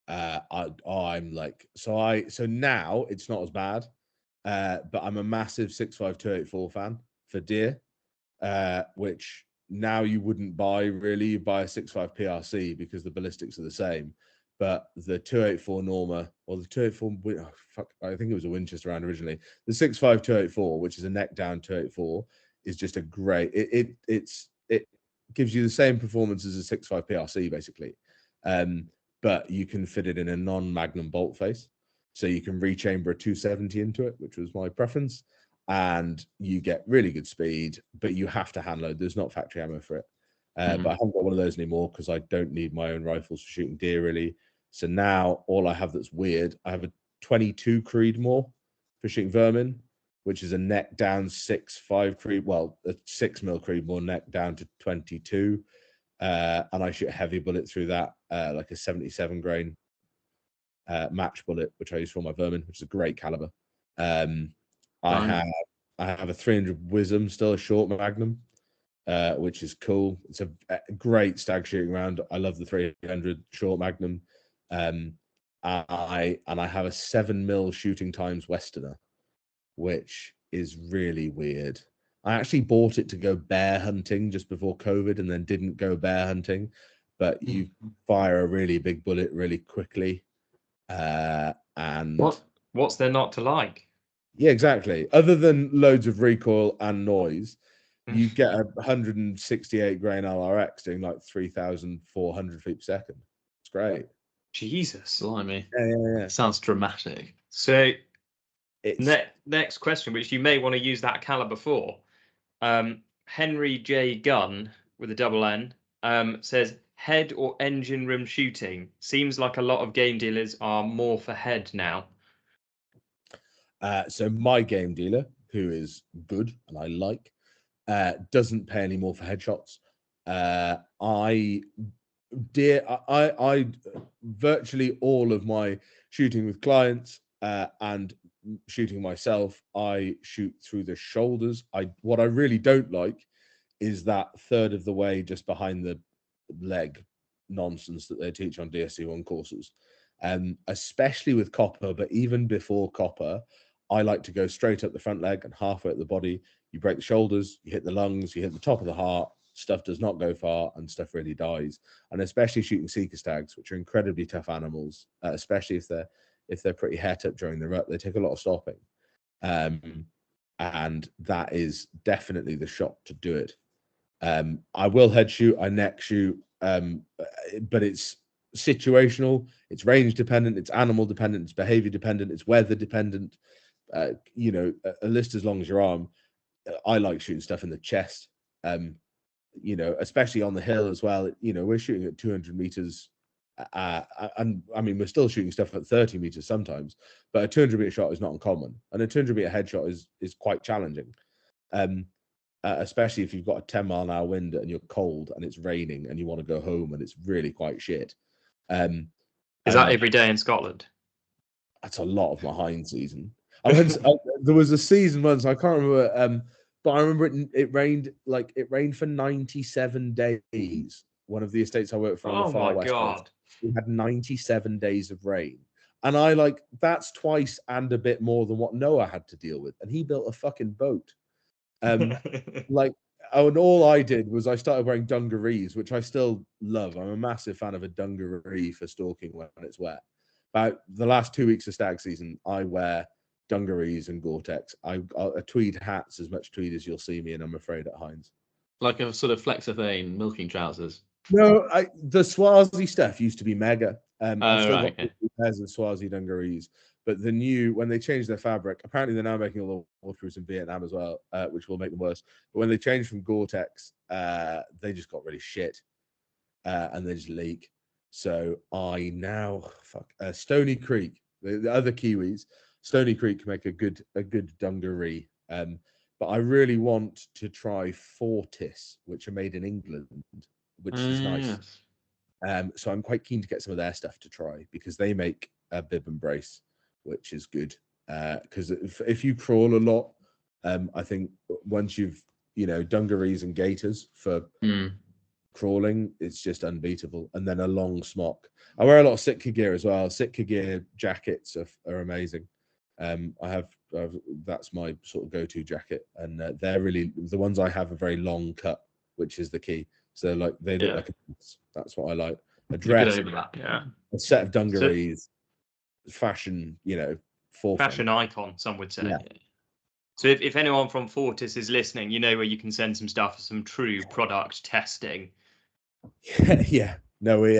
I'm like, so now it's not as bad, but I'm a massive 6.5284 fan for deer, which now you wouldn't buy really. You buy a 6.5 PRC because the ballistics are the same, but the 284 Norma or the 284, I think it was a Winchester round originally. The 6.5 284, which is a neck down 284, is just a great. It gives you the same performance as a 6.5 PRC basically. But you can fit it in a non-magnum bolt face. So you can rechamber a 270 into it, which was my preference. And you get really good speed, but you have to hand load. There's not factory ammo for it. But I haven't got one of those anymore because I don't need my own rifles for shooting deer, really. So now all I have that's weird, I have a 22 Creedmoor for shooting vermin, which is a neck down 6.5 Creed, well, a 6mm Creedmoor neck down to 22. And I shoot a heavy bullet through that, like a 77 grain match bullet, which I use for my vermin, which is a great caliber. I have a 300 Wisdom, still a short magnum, which is cool. It's a great stag shooting round. I love the 300 short magnum. I have a 7mm shooting times Westerner, which is really weird. I actually bought it to go bear hunting just before COVID and then didn't go bear hunting, but you fire a really big bullet really quickly. And what's there not to like? Yeah, exactly. Other than loads of recoil and noise, you get a 168 grain LRX doing like 3,400 feet per second. It's great. Jesus. Blimey. Yeah. Sounds dramatic. So next question, which you may want to use that caliber for. Henry J. Gunn with a double N says, head or engine room shooting? Seems like a lot of game dealers are more for head now. So my game dealer, who is good and I like, doesn't pay any more for headshots. I virtually all of my shooting with clients and shooting myself, I shoot through the shoulders. What I really don't like is that third of the way just behind the leg nonsense that they teach on DSC1 courses, especially with copper, but even before copper, I like to go straight up the front leg and halfway at the body. You break the shoulders, you hit the lungs, you hit the top of the heart. Stuff does not go far and stuff really dies. And especially shooting seeker stags, which are incredibly tough animals, especially if they're pretty het up during the rut, they take a lot of stopping. And that is definitely the shot to do it. I will head shoot, I neck shoot, but it's situational, it's range dependent, it's animal dependent, it's behavior dependent, it's weather dependent. A list as long as your arm. I like shooting stuff in the chest, especially on the hill as well. We're shooting at 200 meters, and I mean, we're still shooting stuff at 30 meters sometimes, but a 200 meter shot is not uncommon, and a 200 meter headshot is quite challenging, especially if you've got a 10-mile-an-hour wind and you're cold and it's raining and you want to go home and it's really quite shit. Is that every day in Scotland? That's a lot of my hind season. There was a season once, I can't remember, but I remember it rained for 97 days. One of the estates I worked for on the far west coast, we had 97 days of rain. And that's twice and a bit more than what Noah had to deal with. And he built a fucking boat. And all I did was I started wearing dungarees, which I still love. I'm a massive fan of a dungaree for stalking when it's wet. About the last 2 weeks of stag season, I wear dungarees and Gore-Tex. I tweed hats, as much tweed as you'll see me in, I'm afraid, at Heinz. Like a sort of Flexothane milking trousers. No, the Swazi stuff used to be mega. I've still got pairs of Swazi dungarees, but when they changed their fabric, apparently they're now making all the waterproofs in Vietnam as well, which will make them worse. But when they changed from Gore-Tex, they just got really shit, and they just leak. So I now Stony Creek, the other Kiwis, Stony Creek make a good dungaree. But I really want to try Fortis, which are made in England, which is nice. Yes. So I'm quite keen to get some of their stuff to try because they make a bib and brace, which is good. Because if you crawl a lot, I think once you've, dungarees and gaiters for Mm. crawling, it's just unbeatable. And then a long smock. I wear a lot of Sitka gear as well. Sitka gear jackets are amazing. That's my sort of go-to jacket, and they're really, the ones I have are very long cut, which is the key. So like they look like that's what I like. A dress, Get over that, yeah. a set of dungarees, fashion, forefront. Fashion icon, some would say. Yeah. So if anyone from Fortis is listening, you know where you can send some stuff for some true product testing. Yeah. No, we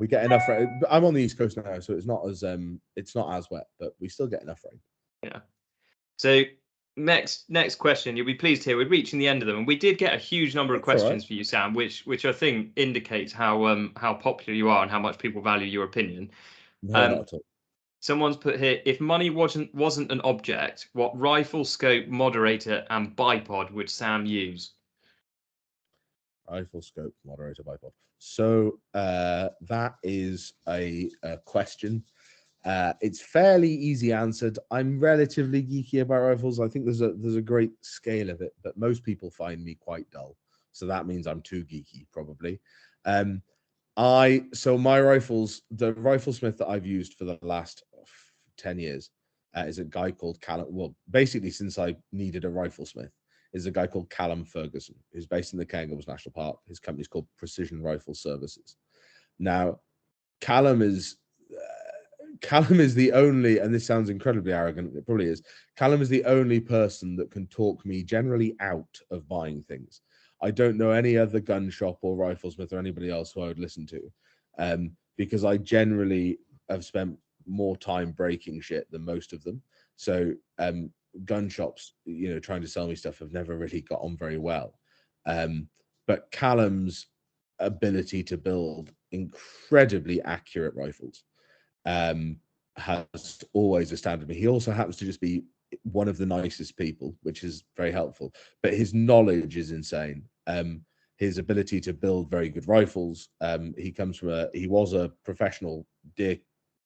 get enough rain. I'm on the East Coast now, so it's not as wet, but we still get enough rain. Yeah. So next question, you'll be pleased to hear we're reaching the end of them, and we did get a huge number of questions for you, Sam, which I think indicates how popular you are and how much people value your opinion. No, not at all. Someone's put here, if money wasn't an object, what rifle, scope, moderator, and bipod would Sam use? Rifle, scope, moderator, bipod. So that is a question. It's fairly easy answered. I'm relatively geeky about rifles. I think there's a great scale of it, but most people find me quite dull. So that means I'm too geeky, probably. So my rifles, the riflesmith that I've used for the last 10 years is a guy called Callum. Well, basically since I needed a riflesmith, is a guy called Callum Ferguson, who's based in the Cairngorms National Park. His company's called Precision Rifle Services. Now, Callum is the only, and this sounds incredibly arrogant, it probably is, Callum is the only person that can talk me generally out of buying things. I don't know any other gun shop or riflesmith or anybody else who I would listen to, because I generally have spent more time breaking shit than most of them. So gun shops, trying to sell me stuff have never really got on very well. But Callum's ability to build incredibly accurate rifles has always astounded me. He also happens to just be one of the nicest people, which is very helpful. But his knowledge is insane. His ability to build very good rifles. He was a professional deer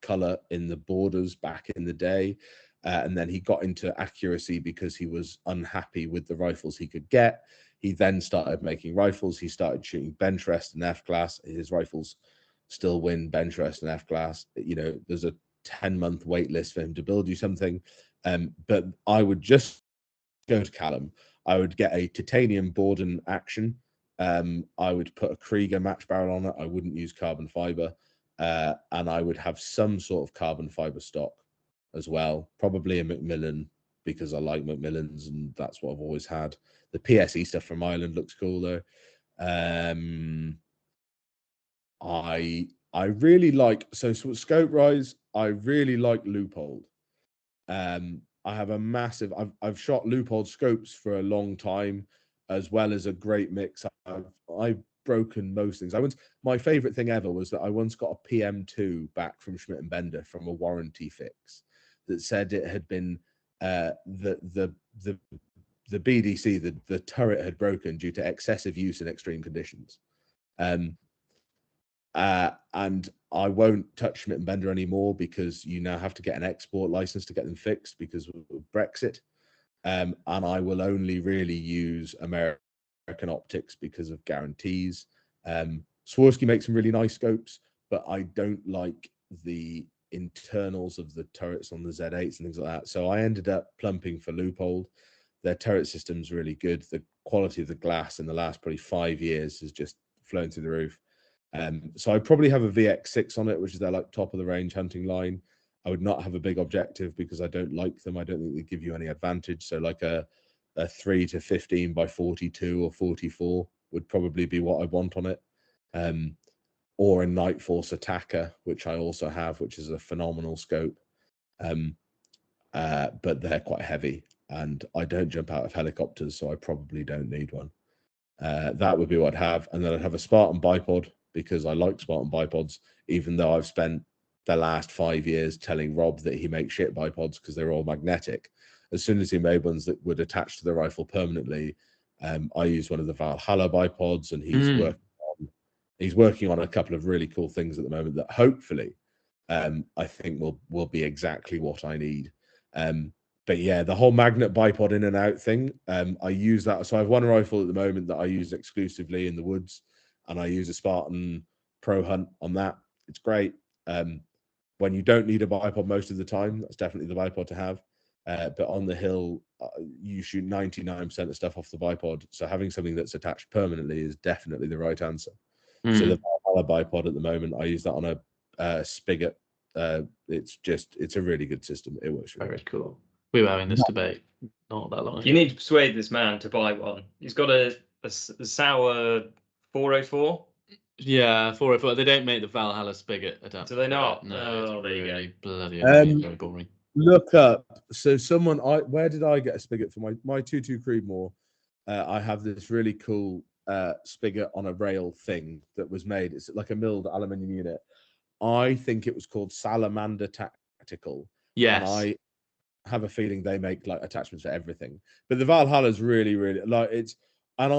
culler in the borders back in the day. And then he got into accuracy because he was unhappy with the rifles he could get. He then started making rifles. He started shooting bench rest and F-class. His rifles still win bench rest and F-class. There's a 10-month wait list for him to build you something. But I would just go to Callum. I would get a titanium Borden action. I would put a Krieger match barrel on it. I wouldn't use carbon fiber. And I would have some sort of carbon fiber stock as well, probably a Macmillan, because I like Macmillans and that's what I've always had. The PSE stuff from Ireland looks cool though. I really like, so scope rise, I really like Leupold. I have a massive, I've shot Leupold scopes for a long time, as well as a great mix. I've broken most things. My favorite thing ever was that I once got a PM2 back from Schmidt and Bender from a warranty fix that said it had been the BDC, the turret had broken due to excessive use in extreme conditions. And I won't touch Schmidt and Bender anymore because you now have to get an export license to get them fixed because of Brexit. And I will only really use American optics because of guarantees. Swarovski makes some really nice scopes, but I don't like the internals of the turrets on the Z8s and things like that. So I ended up plumping for Leupold. Their turret system's really good. The quality of the glass in the last probably 5 years has just flown through the roof. So I probably have a VX6 on it, which is their like top of the range hunting line. I would not have a big objective because I don't like them. I don't think they give you any advantage. So like a 3 to 15 by 42 or 44 would probably be what I want on it. Or a Night Force Attacker, which I also have, which is a phenomenal scope. But they're quite heavy and I don't jump out of helicopters, so I probably don't need one. That would be what I'd have. And then I'd have a Spartan bipod because I like Spartan bipods, even though I've spent the last 5 years telling Rob that he makes shit bipods because they're all magnetic. As soon as he made ones that would attach to the rifle permanently, I use one of the Valhalla bipods, and he's working on a couple of really cool things at the moment that hopefully I think will be exactly what I need. yeah, the whole magnet bipod in and out thing, I use that. So I have one rifle at the moment that I use exclusively in the woods, and I use a Spartan Pro Hunt on that. It's great. When you don't need a bipod most of the time, that's definitely the bipod to have. But on the hill, you shoot 99% of stuff off the bipod. So having something that's attached permanently is definitely the right answer. So the Valhalla bipod at the moment, I use that on a Spigot. It's a really good system. It works really Very cool. We were having this debate not that long ago. You need to persuade this man to buy one. He's got a Sauer 404. Yeah, 404. They don't make the Valhalla Spigot adapter. Do they not? No, it's there you go. really bloody annoying, very boring. Look up. So where did I get a Spigot for my 2.2 Creedmoor? I have this really cool Spigot on a rail thing that was made. It's like a milled aluminium unit. I think it was called Salamander Tactical. Yes. And I have a feeling they make like attachments for everything. But the Valhalla is really, really like it's, and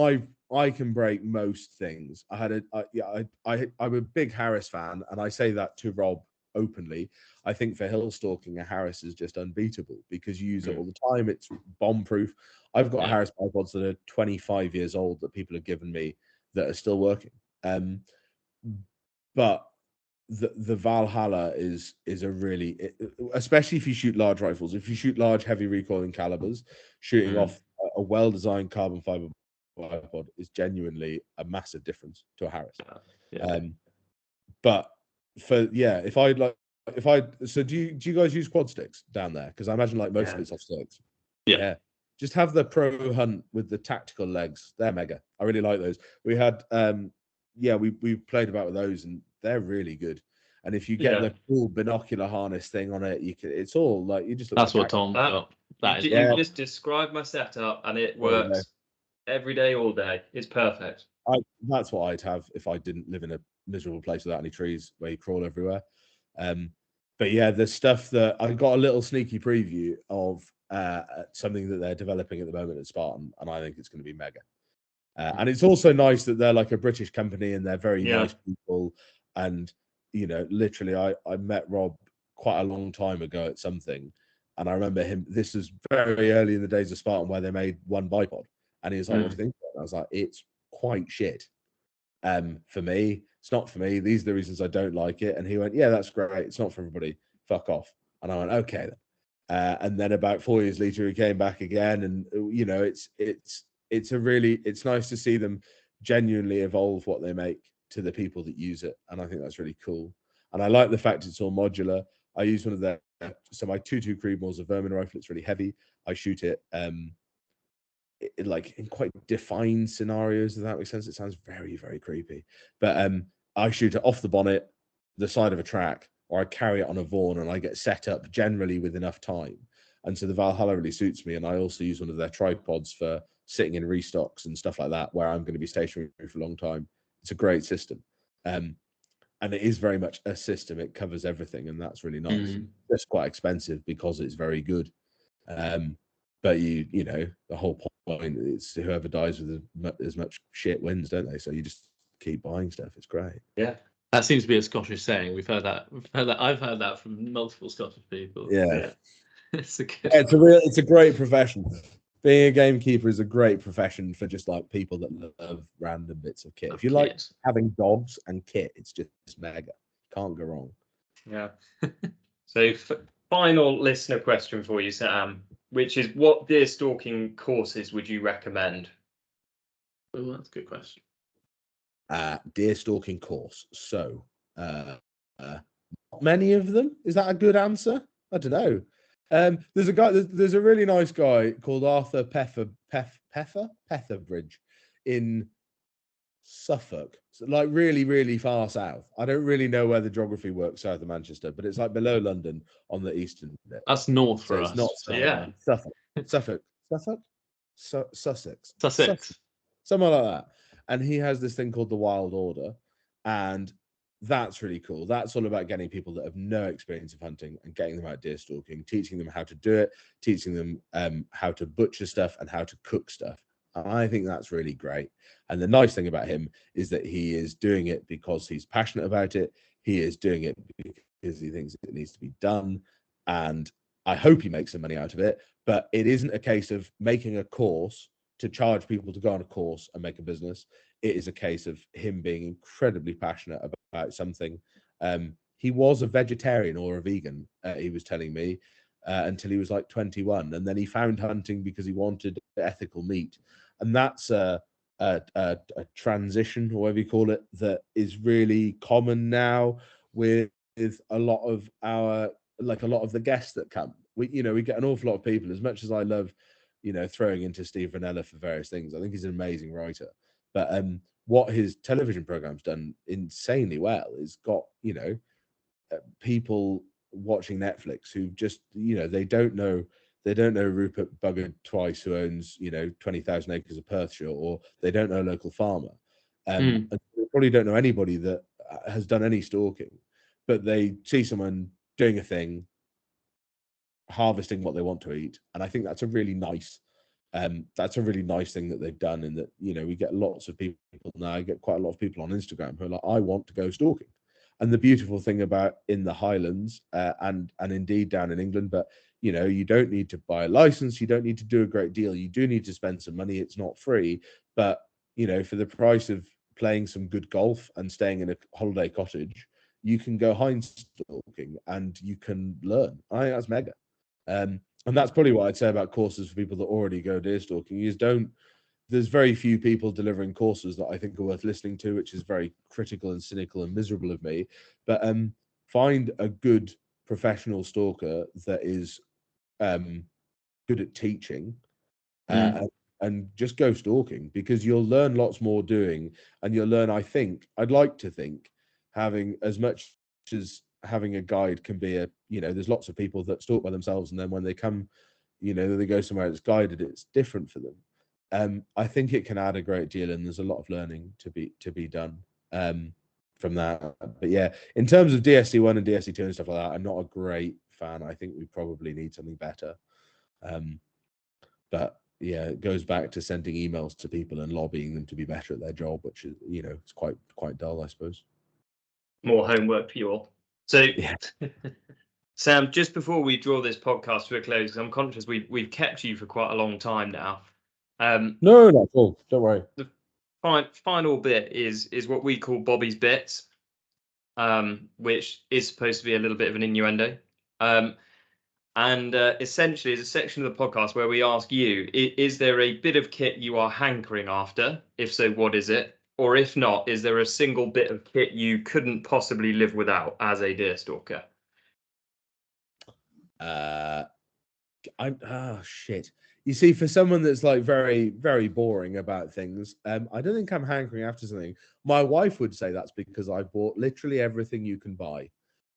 I can break most things. I'm a big Harris fan, and I say that to Rob openly. I think for hill stalking, a Harris is just unbeatable because you use it all the time. It's bomb proof. I've got Harris bipods that are 25 years old that people have given me that are still working. But the Valhalla is a really, especially if you shoot large rifles, if you shoot large heavy recoiling calibers, shooting off a well-designed carbon fiber bipod is genuinely a massive difference to a Harris. But so do you guys use quad sticks down there? Because I imagine like most of it's off sticks. Yeah. Just have the Pro Hunt with the tactical legs. They're mega. I really like those. We had we played about with those, and they're really good. And if you get the cool binocular harness thing on it, it's all like you just look. That's what Tom got. You just described my setup, and it works every day, all day. It's perfect. That's what I'd have if I didn't live in a miserable place without any trees where you crawl everywhere. But yeah, the stuff that I got a little sneaky preview of something that they're developing at the moment at Spartan, and I think it's going to be mega. And it's also nice that they're like a British company and they're very nice people. And literally, I met Rob quite a long time ago at something, and I remember him. This was very early in the days of Spartan where they made one bipod, and he was like, "What do you think?" And I was like, "It's quite shit. For me, it's not for me. These are the reasons I don't like it." And he went, "Yeah, that's great. It's not for everybody. Fuck off." And I went, "Okay then." And then about 4 years later, he came back again, and it's nice to see them genuinely evolve what they make to the people that use it, and I think that's really cool. And I like the fact it's all modular. I use one of their, so my 2.2 Creedmoor is a vermin rifle. It's really heavy. I shoot it like in quite defined scenarios, if that makes sense. It sounds very, very creepy, but I shoot it off the bonnet, the side of a track, or I carry it on a Vaughan, and I get set up generally with enough time. And so the Valhalla really suits me. And I also use one of their tripods for sitting in restocks and stuff like that, where I'm going to be stationary for a long time. It's a great system. And it is very much a system. It covers everything, and that's really nice. It's quite expensive because it's very good. But the whole point is whoever dies with as much shit wins, don't they? So you just keep buying stuff. It's great. Yeah. That seems to be a Scottish saying. We've heard that. I've heard that from multiple Scottish people. Yeah. It's a great profession. Being a gamekeeper is a great profession for just like people that love random bits of kit. If you like having dogs and kit, it's just mega. Can't go wrong. Yeah. So final listener question for you, Sam, which is, what deer stalking courses would you recommend? Oh, that's a good question. Deer stalking course. So not many of them. Is that a good answer? I don't know. There's a really nice guy called Arthur Petherbridge in Suffolk, so like really, really far south. I don't really know where the geography works south of Manchester, but it's like below London on the eastern bit. That's north for us. It's not Sussex, somewhere like that. And he has this thing called the Wild Order, and that's really cool. That's all about getting people that have no experience of hunting and getting them out deer stalking, teaching them how to do it, teaching them how to butcher stuff and how to cook stuff. And I think that's really great. And the nice thing about him is that he is doing it because he's passionate about it. He is doing it because he thinks it needs to be done. And I hope he makes some money out of it. But it isn't a case of making a course to charge people to go on a course and make a business. It is a case of him being incredibly passionate about something. He was a vegetarian or a vegan, he was telling me, until he was like 21. And then he found hunting because he wanted ethical meat. And that's a transition, or whatever you call it, that is really common now with a lot of our, like a lot of the guests that come. We get an awful lot of people. As much as I love, throwing into Steve Ranella for various things, I think he's an amazing writer. But what his television program's done insanely well is got, people watching Netflix who just, they don't know Rupert Bugger twice, who owns 20,000 acres of Perthshire, or they don't know a local farmer, and they probably don't know anybody that has done any stalking, but they see someone doing a thing, harvesting what they want to eat, and I think that's a really nice thing that they've done. And that, we get lots of people now. I get quite a lot of people on Instagram who are like, I want to go stalking. And the beautiful thing about in the Highlands, and indeed down in England, but you don't need to buy a license, you don't need to do a great deal, you do need to spend some money, it's not free, but for the price of playing some good golf and staying in a holiday cottage, you can go hind stalking and you can learn. I think that's mega. And that's probably what I'd say about courses for people that already go deer stalking, is there's very few people delivering courses that I think are worth listening to, which is very critical and cynical and miserable of me. But find a good professional stalker that is good at teaching, and just go stalking, because you'll learn lots more doing, and you'll learn, I'd like to think, having as much as having a guide can be there's lots of people that stalk by themselves, and then when they come, they go somewhere that's guided, it's different for them. I think it can add a great deal, and there's a lot of learning to be done from that. But yeah, in terms of DSD1 and DSD2 and stuff like that, I'm not a great fan. I think we probably need something better. But yeah, it goes back to sending emails to people and lobbying them to be better at their job, which is, it's quite dull, I suppose. More homework for you all. So, yeah. Sam, just before we draw this podcast to a close, I'm conscious we've kept you for quite a long time now. No, not at all. Don't worry. The final bit is what we call Bobby's Bits, which is supposed to be a little bit of an innuendo. And essentially is a section of the podcast where we ask you, is there a bit of kit you are hankering after? If so, what is it? Or if not, is there a single bit of kit you couldn't possibly live without as a deer stalker? Shit. You see, for someone that's like very, very boring about things, I don't think I'm hankering after something. My wife would say that's because I bought literally everything you can buy.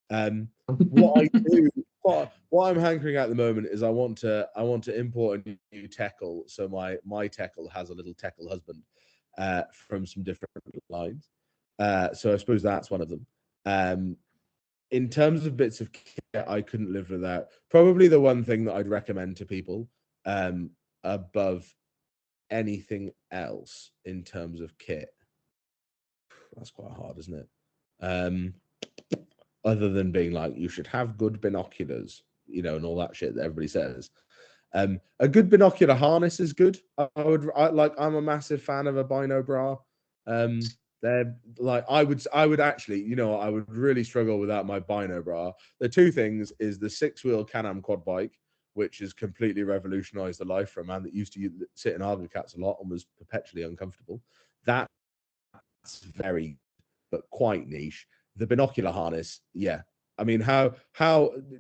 What I do, what I'm hankering at the moment is I want to import a new tackle. So my tackle has a little tackle husband from some different lines. So I suppose that's one of them. In terms of bits of kit I couldn't live without, probably the one thing that I'd recommend to people above anything else in terms of kit. That's quite hard, isn't it? Other than being like, you should have good binoculars, and all that shit that everybody says. A good binocular harness is good. I'm a massive fan of a bino bra. They're like, I would actually, I would really struggle without my bino bra. The two things is the 6-wheel Can-Am quad bike, which has completely revolutionized the life for a man that used to sit in Argo Cats a lot and was perpetually uncomfortable. That's very, but quite niche. The binocular harness, yeah. I mean, how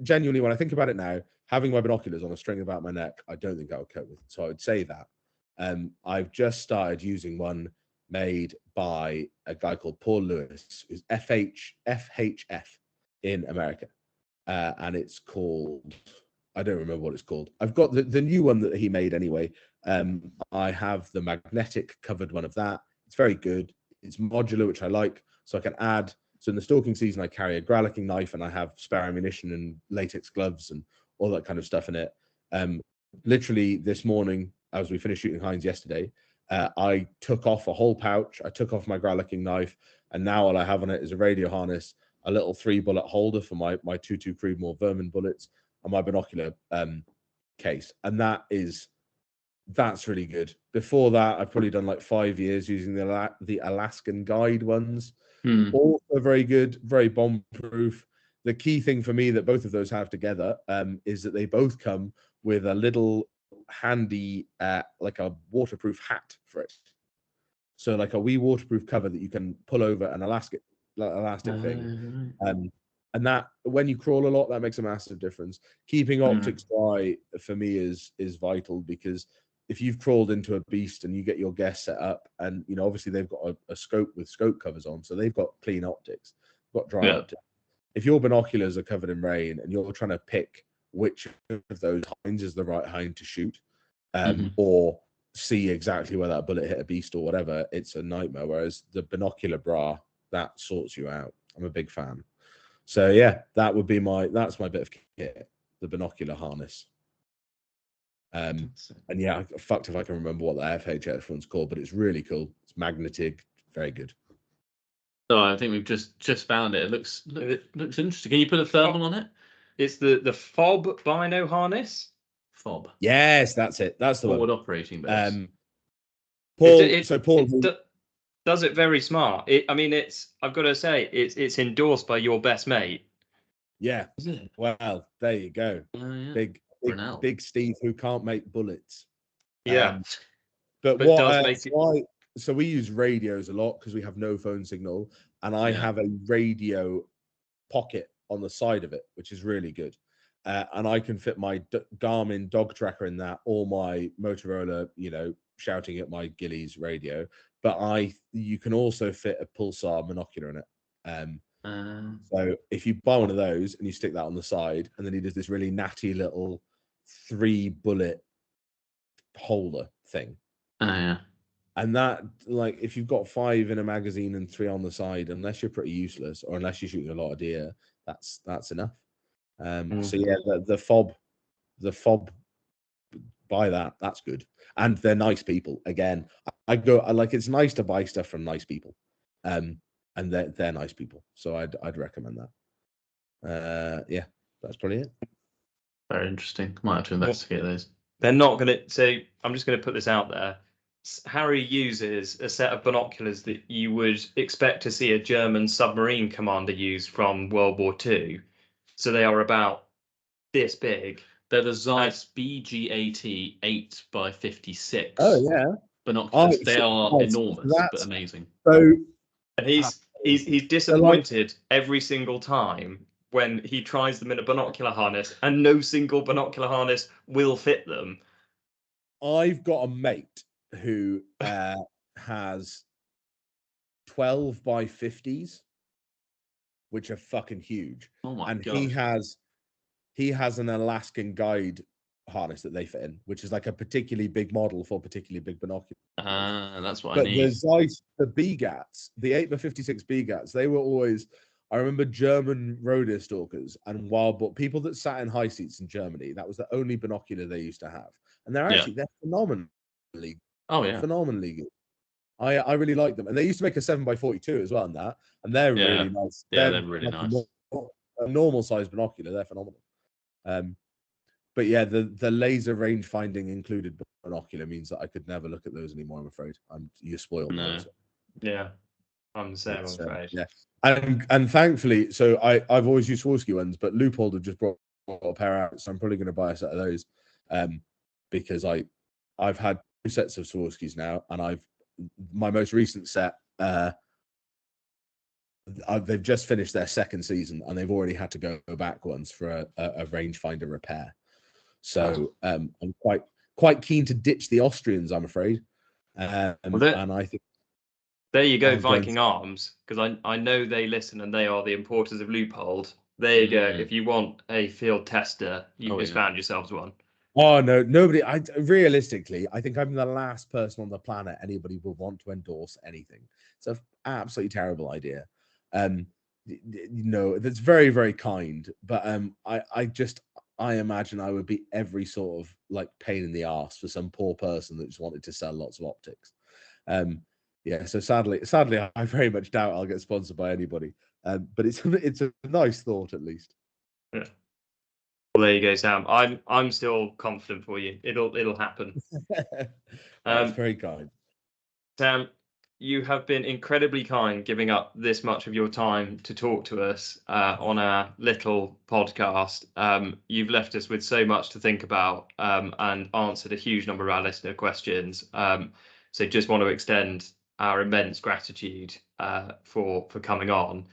genuinely, when I think about it now, having my binoculars on a string about my neck, I don't think I would cope with. So I would say that. I've just started using one made by a guy called Paul Lewis, who's FHF in America. And it's called, I don't remember what it's called. I've got the new one that he made anyway. I have the magnetic covered one of that. It's very good. It's modular, which I like. So I can add. So in the stalking season, I carry a growlicking knife and I have spare ammunition and latex gloves and all that kind of stuff in it. Literally this morning, as we finished shooting hinds yesterday, I took off a whole pouch. I took off my growlicking knife, and now all I have on it is a radio harness, a little 3-bullet holder for my 22 Creedmoor vermin bullets, and my binocular case, and that's really good. Before that, I've probably done like 5 years using the Alaskan Guide ones. Also very good, very bomb-proof. The key thing for me that both of those have together is that they both come with a little handy, like a waterproof hat for it. So like a wee waterproof cover that you can pull over an elastic thing. And that when you crawl a lot, that makes a massive difference. Keeping optics dry for me is vital, because if you've crawled into a beast and you get your guests set up, and you know obviously they've got a scope with scope covers on, so they've got clean optics, got dry optics. If your binoculars are covered in rain and you're trying to pick which of those hinds is the right hind to shoot, or see exactly where that bullet hit a beast or whatever, it's a nightmare. Whereas the binocular bra, that sorts you out. I'm a big fan. So yeah, that's my bit of kit, the binocular harness. And yeah, I'm fucked if I can remember what the FHF one's called, but it's really cool. It's magnetic, very good. Oh, I think we've just found it. It looks interesting. Can you put a thermal on it? It's the fob bino harness. Fob. Yes, that's it. That's the forward one. operating base. Paul does it very smart. I've got to say, it's endorsed by your best mate. Yeah. Is it? Well, there you go. Yeah. Big Steve, who can't make bullets. Yeah. But so we use radios a lot because we have no phone signal, and I have a radio pocket on the side of it, which is really good. And I can fit my Garmin dog tracker in that, or my Motorola, shouting at my Gillies radio. But you can also fit a Pulsar binocular in it. So if you buy one of those and you stick that on the side, and then he does this really natty little 3-bullet holder thing. And that, like, if you've got 5 in a magazine and 3 on the side, unless you're pretty useless or unless you're shooting a lot of deer, that's enough. So yeah, the fob, buy that. That's good, and they're nice people. Again, I like, it's nice to buy stuff from nice people, and they're nice people. So I'd recommend that. Yeah, that's probably it. Very interesting. Might have to investigate those. They're not going to. So I'm just going to put this out there. Harry uses a set of binoculars that you would expect to see a German submarine commander use from World War II. So they are about this big. They're the Zeiss BG80 8x56. Oh yeah, binoculars. They are enormous, but amazing. So, and he's disappointed every single time when he tries them in a binocular harness, and no single binocular harness will fit them. I've got a mate who has 12x50s, which are fucking huge. Oh my god! And he has an Alaskan Guide harness that they fit in, which is like a particularly big model for particularly big binoculars. That's what I need. The BGATs, the 8x56 BGATs, they were always, I remember, German roadie stalkers and wild people that sat in high seats in Germany. That was the only binocular they used to have, and they're phenomenally. Oh yeah, phenomenally good. I really like them, and they used to make a 7x42 as well, and they're really nice. Yeah, they're really nice. A normal size binocular, they're phenomenal. But yeah, the laser range finding included binocular means that I could never look at those anymore. I'm afraid. You're spoiled. No. Now, so. Yeah, I'm the same. I'm afraid. Yeah, and thankfully, so I've always used Swarovski ones, but Leupold have just brought a pair out, so I'm probably going to buy a set of those, because I've had 2 sets of Swarovskis now, and my most recent set. They've just finished their 2nd season, and they've already had to go back once for a rangefinder repair. So I'm quite keen to ditch the Austrians, I'm afraid. And I think there you go, Viking Arms, because I know they listen, and they are the importers of Leupold. There you go. If you want a field tester, you've just found yourselves one. Oh no, nobody. Realistically, I think I'm the last person on the planet anybody would want to endorse anything. It's an absolutely terrible idea. That's very, very kind, but I imagine I would be every sort of like pain in the arse for some poor person that just wanted to sell lots of optics. So sadly, I very much doubt I'll get sponsored by anybody. But it's a nice thought, at least. Yeah. Well, there you go, Sam. I'm still confident for you. It'll happen. That's very kind. Sam, you have been incredibly kind giving up this much of your time to talk to us on our little podcast. You've left us with so much to think about and answered a huge number of our listener questions. So just want to extend our immense gratitude for coming on.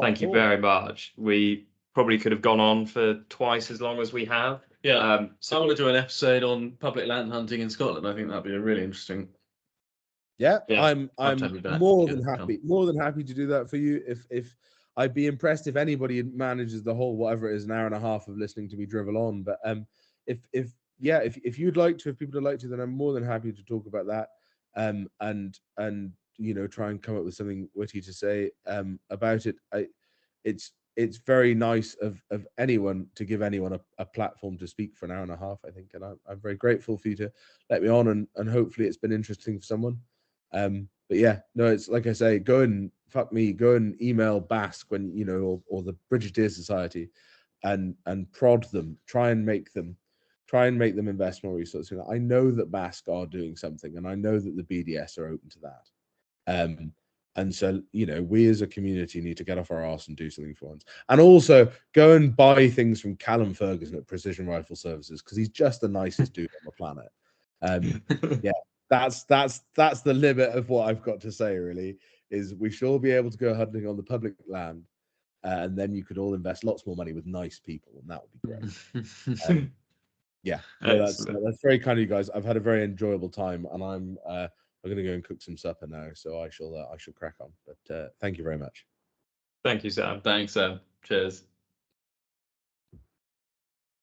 Thank you very much. We probably could have gone on for twice as long as we have. Yeah. So I want to do an episode on public land hunting in Scotland. I think that'd be a really interesting. Yeah, Yeah, I'm totally back. more Yeah, than happy to do that for you. If I'd be impressed if anybody manages the whole whatever it is, an hour and a half of listening to me drivel on. But if you'd like to, if people would like to, then I'm more than happy to talk about that. And try and come up with something witty to say about it. It's very nice of anyone to give anyone a platform to speak for an hour and a half, I think, and I'm very grateful for you to let me on, and hopefully it's been interesting for someone. But yeah, no, it's like I say, go and email Basque when or the British Deer Society, and prod them, try and make them invest more resources. I know that Basque are doing something, and I know that the BDS are open to that. And so, we as a community need to get off our arse and do something for once. And also go and buy things from Callum Ferguson at Precision Rifle Services, because he's just the nicest dude on the planet. Yeah, that's the limit of what I've got to say, really, is we should all be able to go hunting on the public land, and then you could all invest lots more money with nice people, and that would be great. Yeah, no, that's very kind of you guys. I've had a very enjoyable time, and I'm going to go and cook some supper now, so I shall crack on. But thank you very much. Thank you, Sam. Thanks, Sam. Cheers.